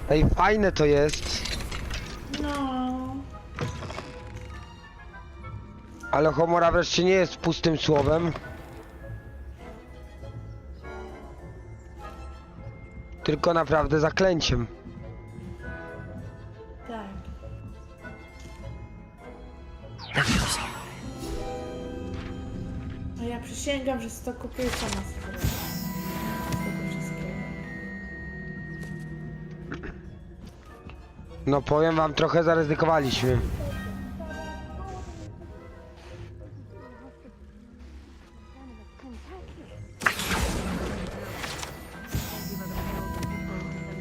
Ej, fajne to jest. No. Ale Homora wreszcie nie jest pustym słowem. Tylko naprawdę zaklęciem. Tak. A ja przysięgam, że 100 kupię sama sobie. Z tego wszystkiego. No powiem wam, trochę zaryzykowaliśmy.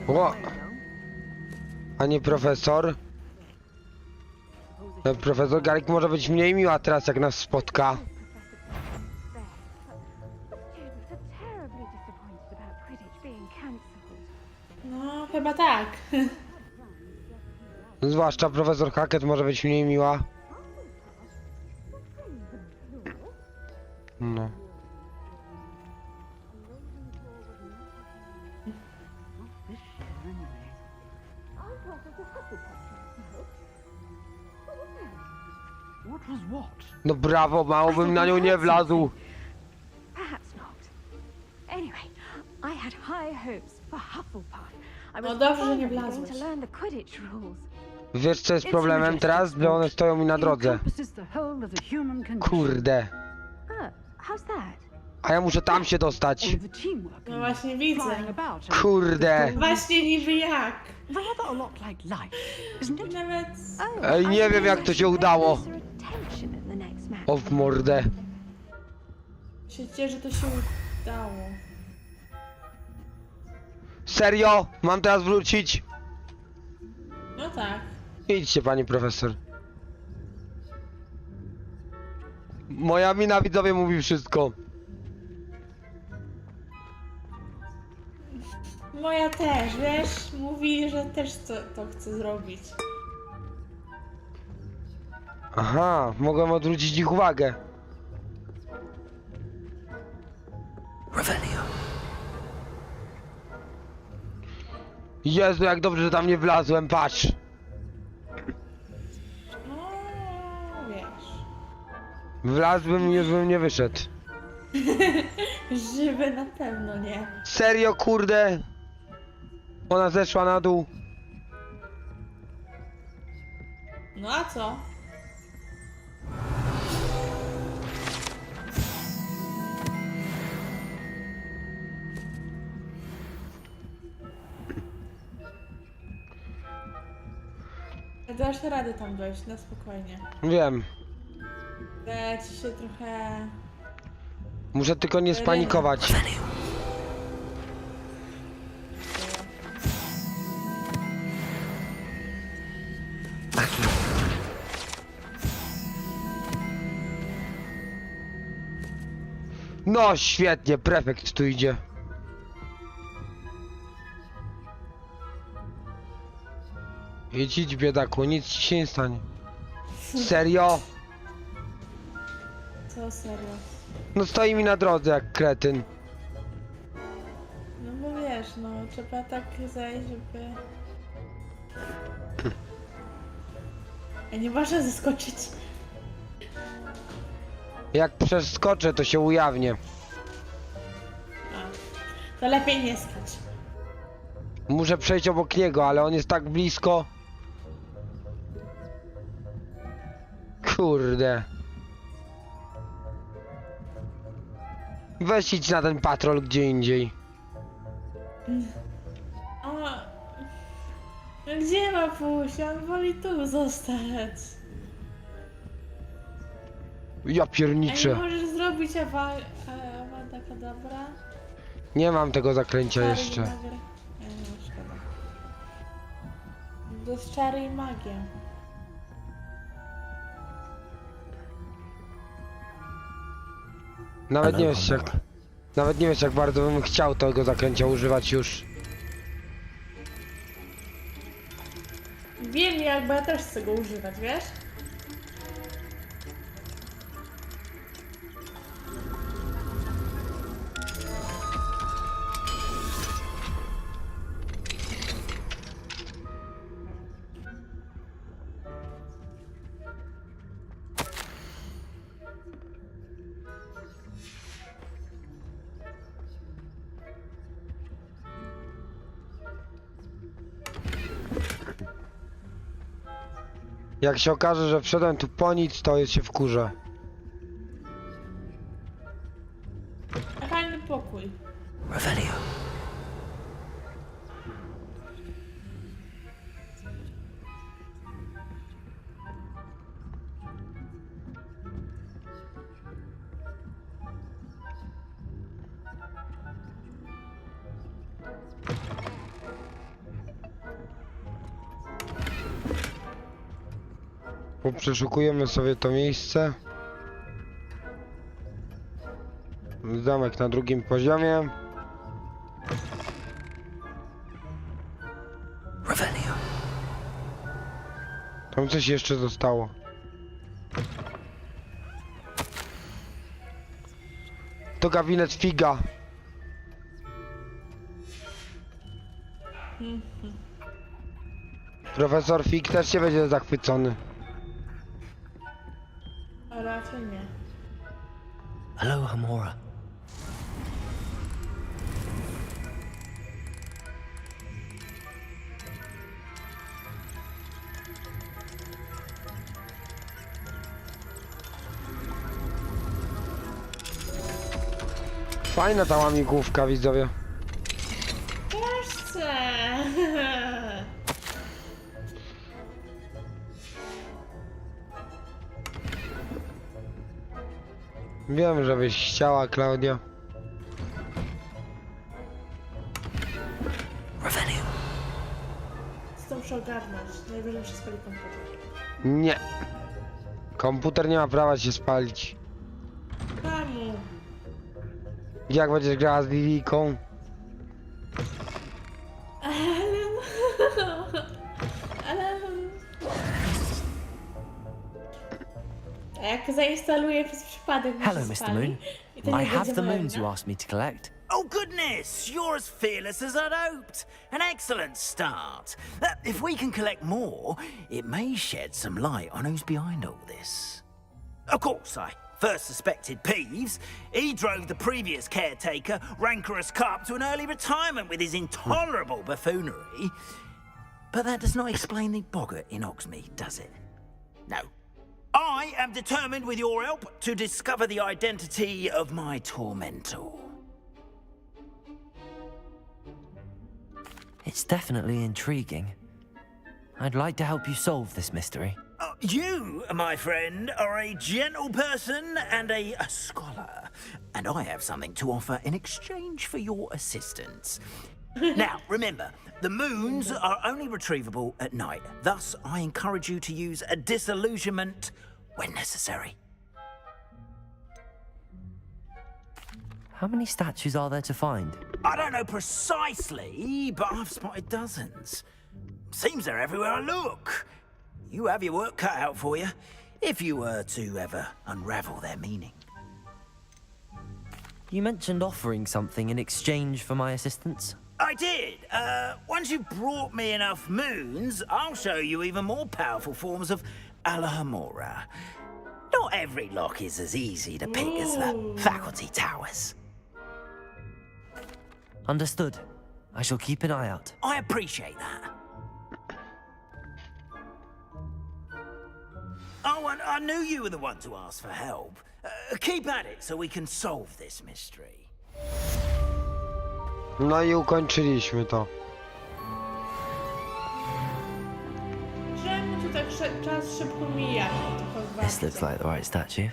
O! A nie profesor? Profesor Garik może być mniej miła teraz, jak nas spotka. No, chyba tak. Zwłaszcza profesor Hackett może być mniej miła. No. No brawo, mało bym na nią nie wlazł. Perhaps not. Anyway, I had high hopes for Hufflepuff. I No was dobrze, że nie finally going wlazłeś. to learn the Quidditch rules. Wiesz co jest problemem teraz? Że one stoją mi na drodze. Kurde. Oh, how's that? A ja muszę tam się dostać. No właśnie widzę. Kurde. Właśnie niby jak. Rather a lot like life, isn't it? Nawet... Oh, Ej, nie wiem jak to się udało. closer attention in the next match. O w mordę. się cieszę, że to się udało. Serio? Mam teraz wrócić? No tak. Idźcie, pani profesor. Moja mina, widzowie, mówi wszystko. Moja też, wiesz? Mówi, że też to chce zrobić. Aha, mogłem odwrócić ich uwagę. Revelio. Jezu, jak dobrze, że tam nie wlazłem, patrz. No, wiesz. Wlazłbym i już bym nie wyszedł. Żywy na pewno nie. Serio, kurde. Ona zeszła na dół. No a co? dasz radę tam dojść, na spokojnie. Wiem. Ja ci się trochę... Muszę tylko nie spanikować. No świetnie, prefekt tu idzie. Idź biedaku, nic ci się nie stanie. Serio? Co, serio? No stoi mi na drodze jak kretyn. No bo wiesz, no trzeba tak zejść, żeby... A nie można zeskoczyć. Jak przeskoczę, to się ujawnię. A, to lepiej nie skacz. Muszę przejść obok niego, ale on jest tak blisko. Kurde. Weź idź na ten patrol gdzie indziej. O, no gdzie ma pójść? On woli tu zostać. Ja A nie pierniczę. możesz zrobić awada kadabra? Nie mam tego zaklęcia Czary i jeszcze. magię. Nie, szkoda. To jest czary i magia. Nawet nie wiesz jak... Nawet nie wiesz jak bardzo bym chciał tego zaklęcia używać już. Wiem jak, bo ja też chcę go używać, wiesz? Jak się okaże, że wszedłem tu po nic, to jest się wkurzę. Fajny pokój. Revelio. Przeszukujemy sobie to miejsce. Zamek na drugim poziomie. Revelio. Tam coś jeszcze zostało. To gabinet figa. Profesor Fig też się będzie zachwycony. A raczej nie. Hello, Hamora. Fajna ta łamigłówka, widzowie. Też chcę. Wiem, że byś chciała, Klaudia. Revelio. Co muszę ogarnąć? Najwyżej się spali komputer. Nie. Komputer nie ma prawa się spalić. Czemu? Jak będziesz grała z Liliką? Ale... A jak zainstaluję przez przypadek, Hello, się Mr. spali, Moon. i to nie I have będzie the moja moons you wina? asked me to collect. Oh, goodness! You're as fearless as I'd hoped. An excellent start. If we can collect more, it may shed some light on who's behind all this. Of course, I first suspected Peeves. He drove the previous caretaker, Rancorous Carp, to an early retirement with his intolerable buffoonery. But that does not explain the boggart in Hogsmeade, does it? No. I am determined, with your help, to discover the identity of my tormentor. It's definitely intriguing. I'd like to help you solve this mystery. You, my friend, are a gentle person and a scholar, and I have something to offer in exchange for your assistance. Now, remember, the moons are only retrievable at night. Thus, I encourage you to use a disillusionment when necessary. How many statues are there to find? I don't know precisely, but I've spotted dozens. Seems they're everywhere I look. You have your work cut out for you, if you were to ever unravel their meaning. You mentioned offering something in exchange for my assistance. I did. Once you've brought me enough moons, I'll show you even more powerful forms of Alohomora. Not every lock is as easy to pick as the faculty towers. Understood. I shall keep an eye out. I appreciate that. Oh, and I knew you were the one to ask for help. Keep at it so we can solve this mystery. No i ukończyliśmy to. Czemu tu tak czas szybko mija? This looks like the right statue.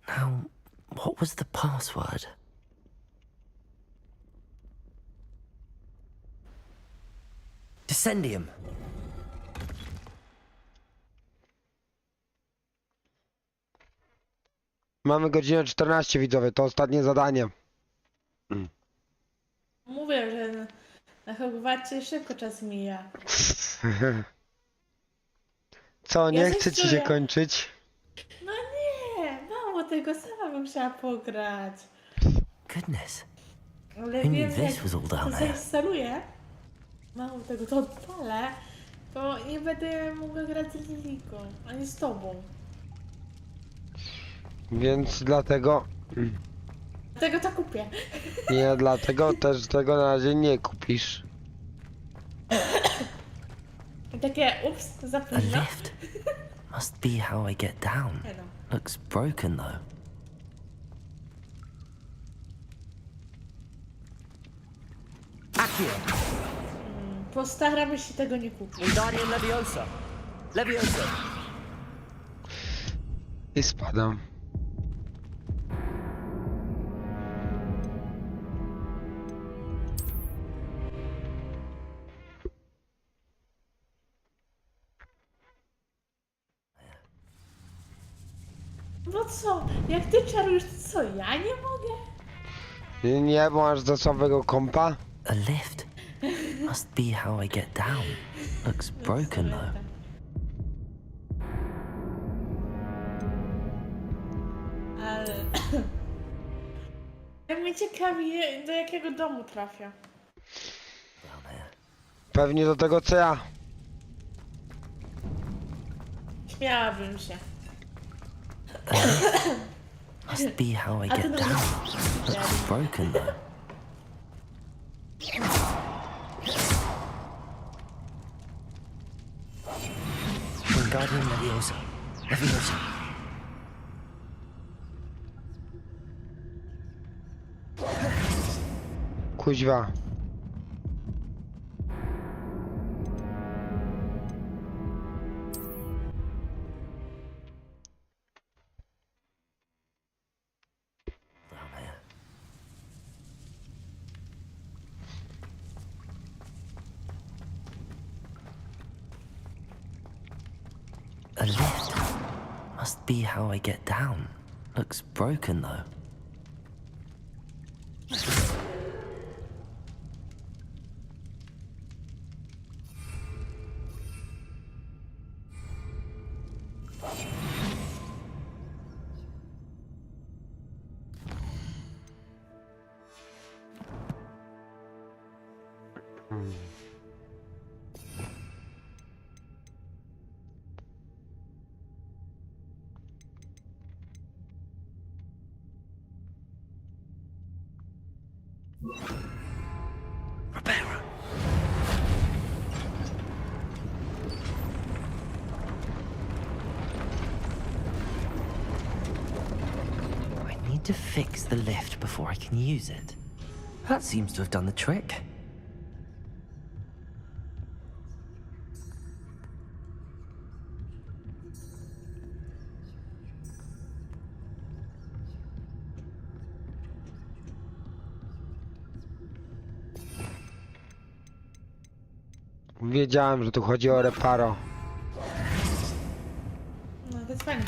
Now, what was the password? Descendium. Mamy godzinę 14, widzowie, to ostatnie zadanie. Mówię, że na Hogwarcie szybko czas mija. Co, nie Ja chce ci się zepsuję. kończyć? No nie, mało tego, sama bym chciała pograć. Goodness. Ale Who wiem, knew jak this was all to down there? zainstaluję, mało tego, to odpalę, to nie będę mogła grać z Liliką, ani z tobą. Więc dlatego... Dlatego to kupię. Nie, dlatego też tego na razie nie kupisz. I takie, ups, za A późno. lift? Must be how I get down. Nie no. Looks broken though. Postaramy się tego nie kupić. Wingardium Leviosa. Leviosa. I spadam. No co, jak ty czarujesz, to co, ja nie mogę? Nie, bo masz do słabego kompa. A lift? Must be how I get down. Looks broken though. Ale... Jak mnie ciekawi, do jakiego domu trafia. Pewnie do tego co ja. Śmiałabym się. Must be how I A ty get no down. Looks broken though. Wingardium Leviosa. Leviosa. Kuźwa. A lift? Must be how I get down. Looks broken though. I need to fix the lift before I can use it. That seems to have done the trick. Wiedziałem, że tu chodzi o reparo. No to jest fajne.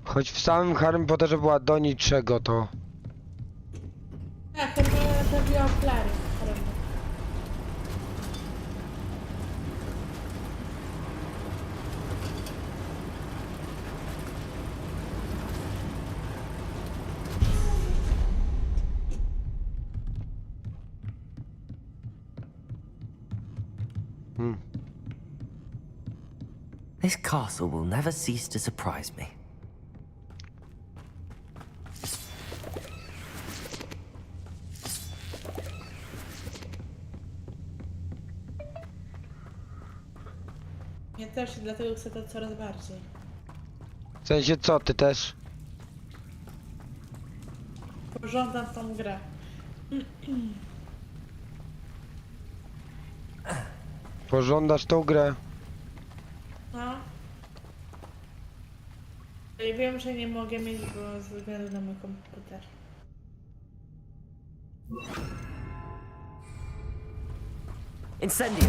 Choć w samym Harrym Potterze była do niczego, to... Tak, to robiła okulary. This castle will never cease to surprise me. Ja też, dlatego chcę to coraz bardziej. W sensie co, ty też? Pożądam tą grę. Pożądasz tą grę? No. I wiem, że nie mogę mieć, bo ze względu na mój komputer. Incendio!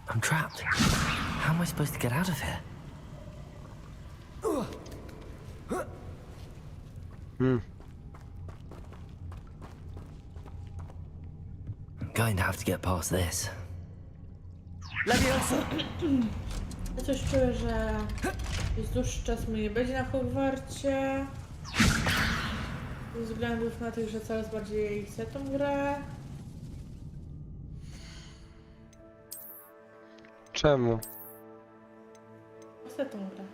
I'm trapped. How am I supposed to get out of here? I'm going to have to get past this. Ja coś czuję, że jest dłuższy czas mnie nie będzie na Hogwarcie. Ze względów na tych, że coraz bardziej chcę tą grę. Czemu? Chcę tą grę.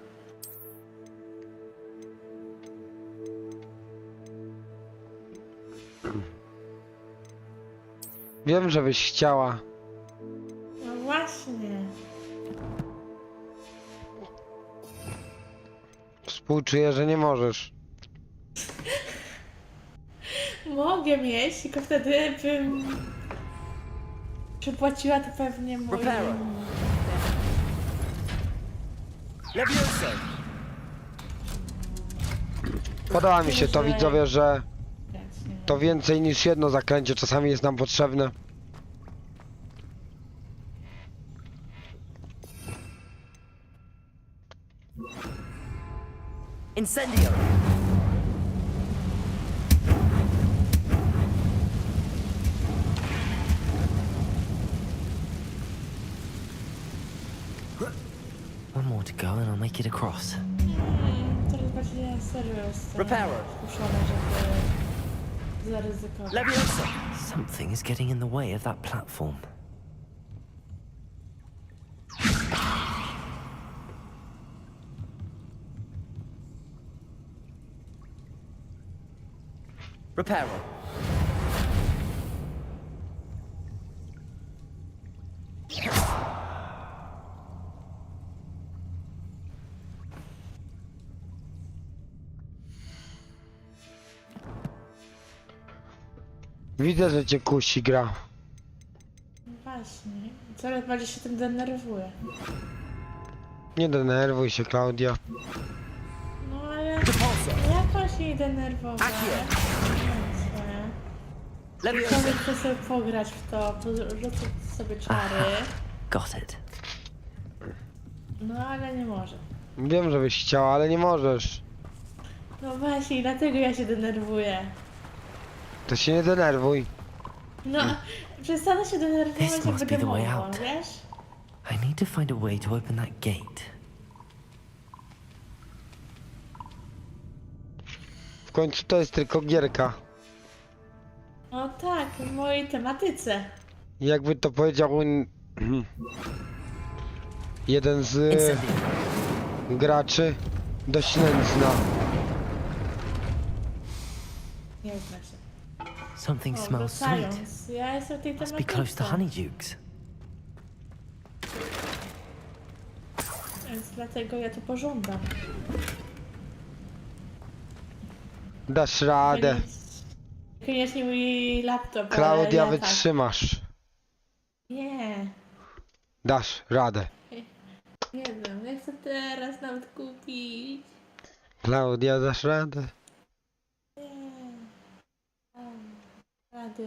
Wiem, że byś chciała. No właśnie. Współczuję, że nie możesz. Mogę mieć, tylko wtedy bym przepłaciła to pewnie moim... Podoba mi się to, widzowie, że to więcej niż jedno zaklęcie czasami jest nam potrzebne. Incendio! One more to go and I'll make it across. Teraz bardziej na serio jestem skuszona, żeby zaryzykować. Something is getting in the way of that platform. Reparo. Widzę, że cię kusi gra. Właśnie. Coraz bardziej się tym denerwuję. Nie denerwuj się, Klaudia. No ale... Jakoś jej denerwować. Człowiek chce sobie pograć w to, rzucić sobie czary. Got it. No ale nie może. Wiem, że byś chciała, ale nie możesz. No właśnie, dlatego ja się denerwuję. To się nie denerwuj. No, przestanę się denerwować, This jak must be będę the way mogła, out. wiesz? I need to find a way to open that gate. W końcu to jest tylko gierka. No tak, w mojej tematyce. Jakby to powiedział jeden z graczy dość nędzna. Nie zna się. Something O, smells sweet. wracając, ja jestem w tej Must be close to tematyce. Honeydukes. Więc dlatego ja to pożądam. Dasz radę. Koniecznie mój laptop, Klaudia, ale ja wytrzymasz. Nie. Dasz radę. Nie wiem, ja chcę teraz nawet kupić. Klaudia, dasz radę. Nie. Rady.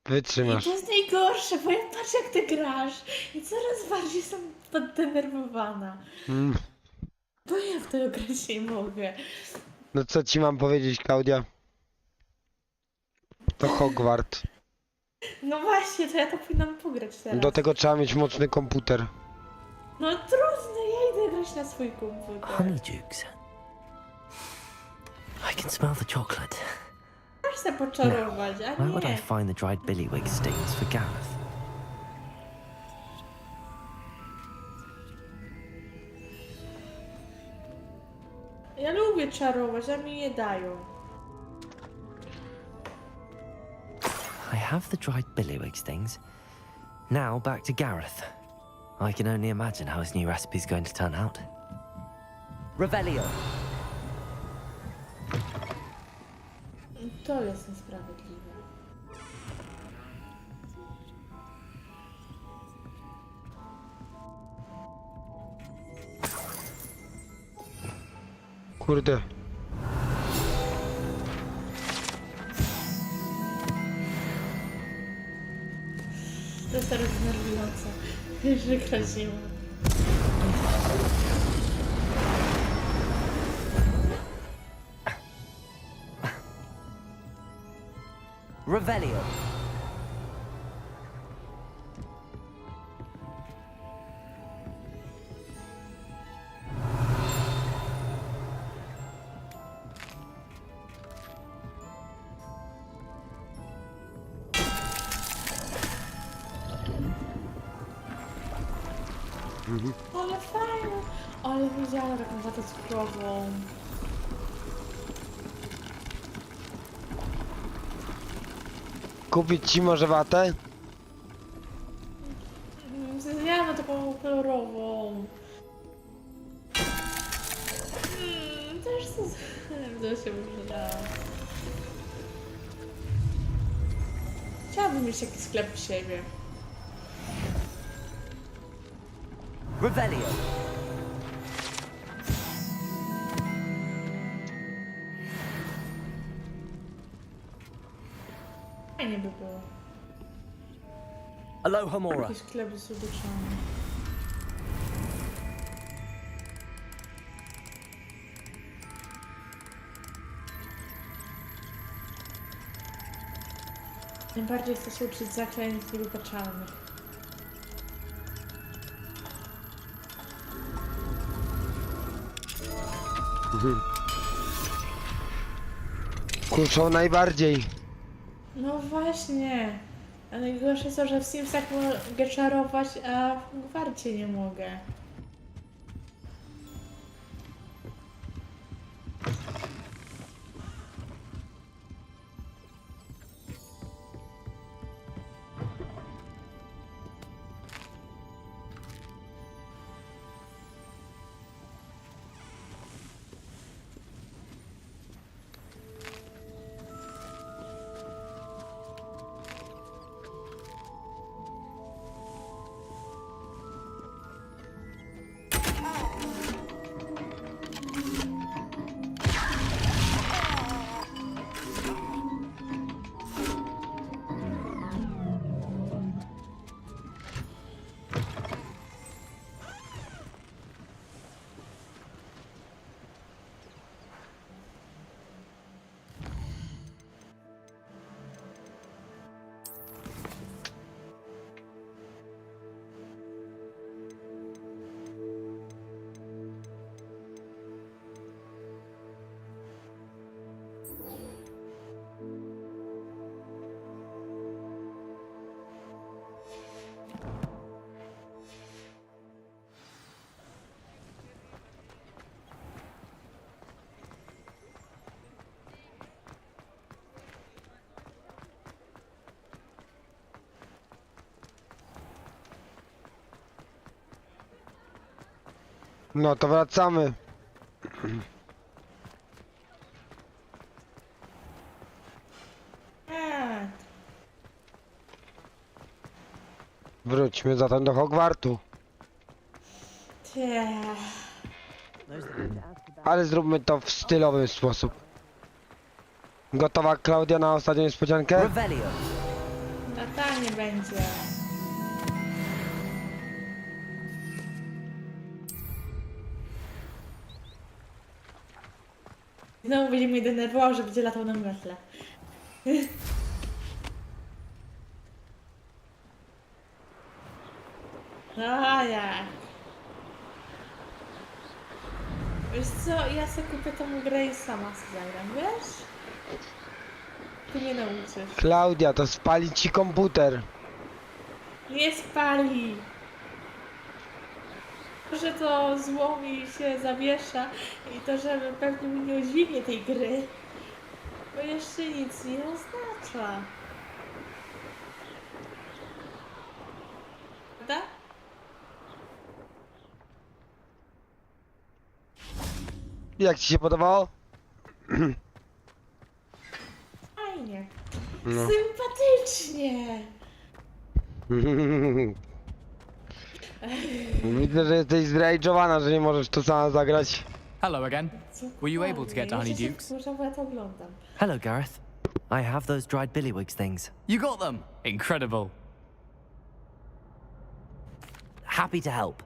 I Wytrzymasz. to jest najgorsze, bo ja patrzę jak ty grasz i coraz bardziej jestem poddenerwowana. Mm. Bo ja w to grać nie mogę. No co ci mam powiedzieć, Klaudia? To Hogwart. No właśnie, to ja to powinnam pograć teraz. Do tego trzeba mieć mocny komputer. No trudno, ja idę grać na swój komputer. Honeydukes. I can smell the chocolate. Masz się poczarować, a Where would I nie. find the dried billywig stings for Gareth? Ja lubię czarować, a mi nie dają. I have the dried billywig stings. Now back to Gareth. I can only imagine how his new recipe is going to turn out. Revelio. To jest niesprawiedliwe. Kurde. To jest teraz denerwujące, że grać nie mogę. Revelio. Ale fajne! Ale widziałam taką watę cukrową. Kupić ci może watę? Zjadłam taką kolorową. Też to się przyda. Chciałabym mieć taki sklep u siebie. Revelio. Fajnie by było. Aloha Mora. Jakiś sklep z ubyczami. Najbardziej chcę się uczyć zaklęć niewybaczalnych. Kuszą najbardziej. No właśnie. A najgorsze jest to, że w Simsach mogę czarować, a w Hogwarcie nie mogę. No to wracamy. Wróćmy zatem do Hogwartu. Ale zróbmy to w stylowy sposób. Gotowa Klaudia na ostatnią niespodziankę? No tak nie będzie. Znowu będzie mnie denerwował, że będzie latał na metle. No jak? Wiesz co, ja sobie kupię tą grę i sama sobie zagram, wiesz? Ty mnie nauczysz. Klaudia, to spali ci komputer. Nie spali! To, że to zło mi się zawiesza i to, że pewnie mi nie udźwignie tej gry, to jeszcze nic nie oznacza. Prawda? Jak ci się podobało? Fajnie. No. Sympatycznie. Widzę, że jesteś zrage'owana, że nie możesz to sama zagrać. Hello again. Were you able to get to Honeydukes? Ja to oglądam. Hello, Gareth. I have those dried billywigs things. You got them. Incredible. Happy to help.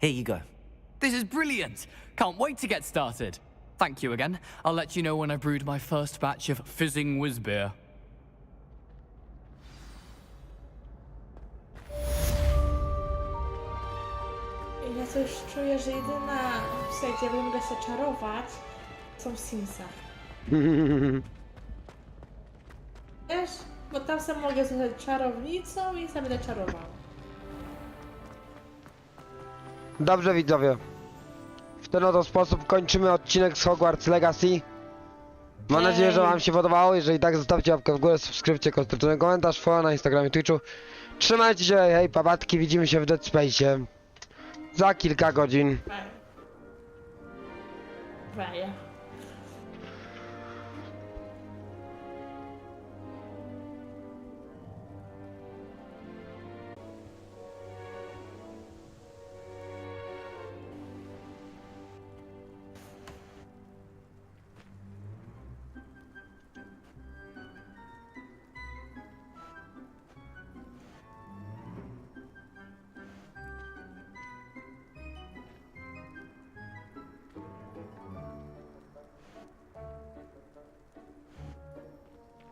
Here you go. This is brilliant. Can't wait to get started. Thank you again. I'll let you know when I've brewed my first batch of fizzing whiz beer. Ja coś czuję, że jedyna opcja, gdzie ja mogę się czarować, są w Simsach. Wiesz? Bo tam sam mogę zostać czarownicą i sam będę czarował. Dobrze widzowie. W ten oto sposób kończymy odcinek z Hogwarts Legacy. Mam nadzieję, że wam się podobało. Jeżeli tak, zostawcie łapkę w górę, subskrypcję, konstruktywny komentarz, follow na Instagramie, Twitchu. Trzymajcie się, hej, pabatki, widzimy się w Dead Space'ie za kilka godzin. Fajnie.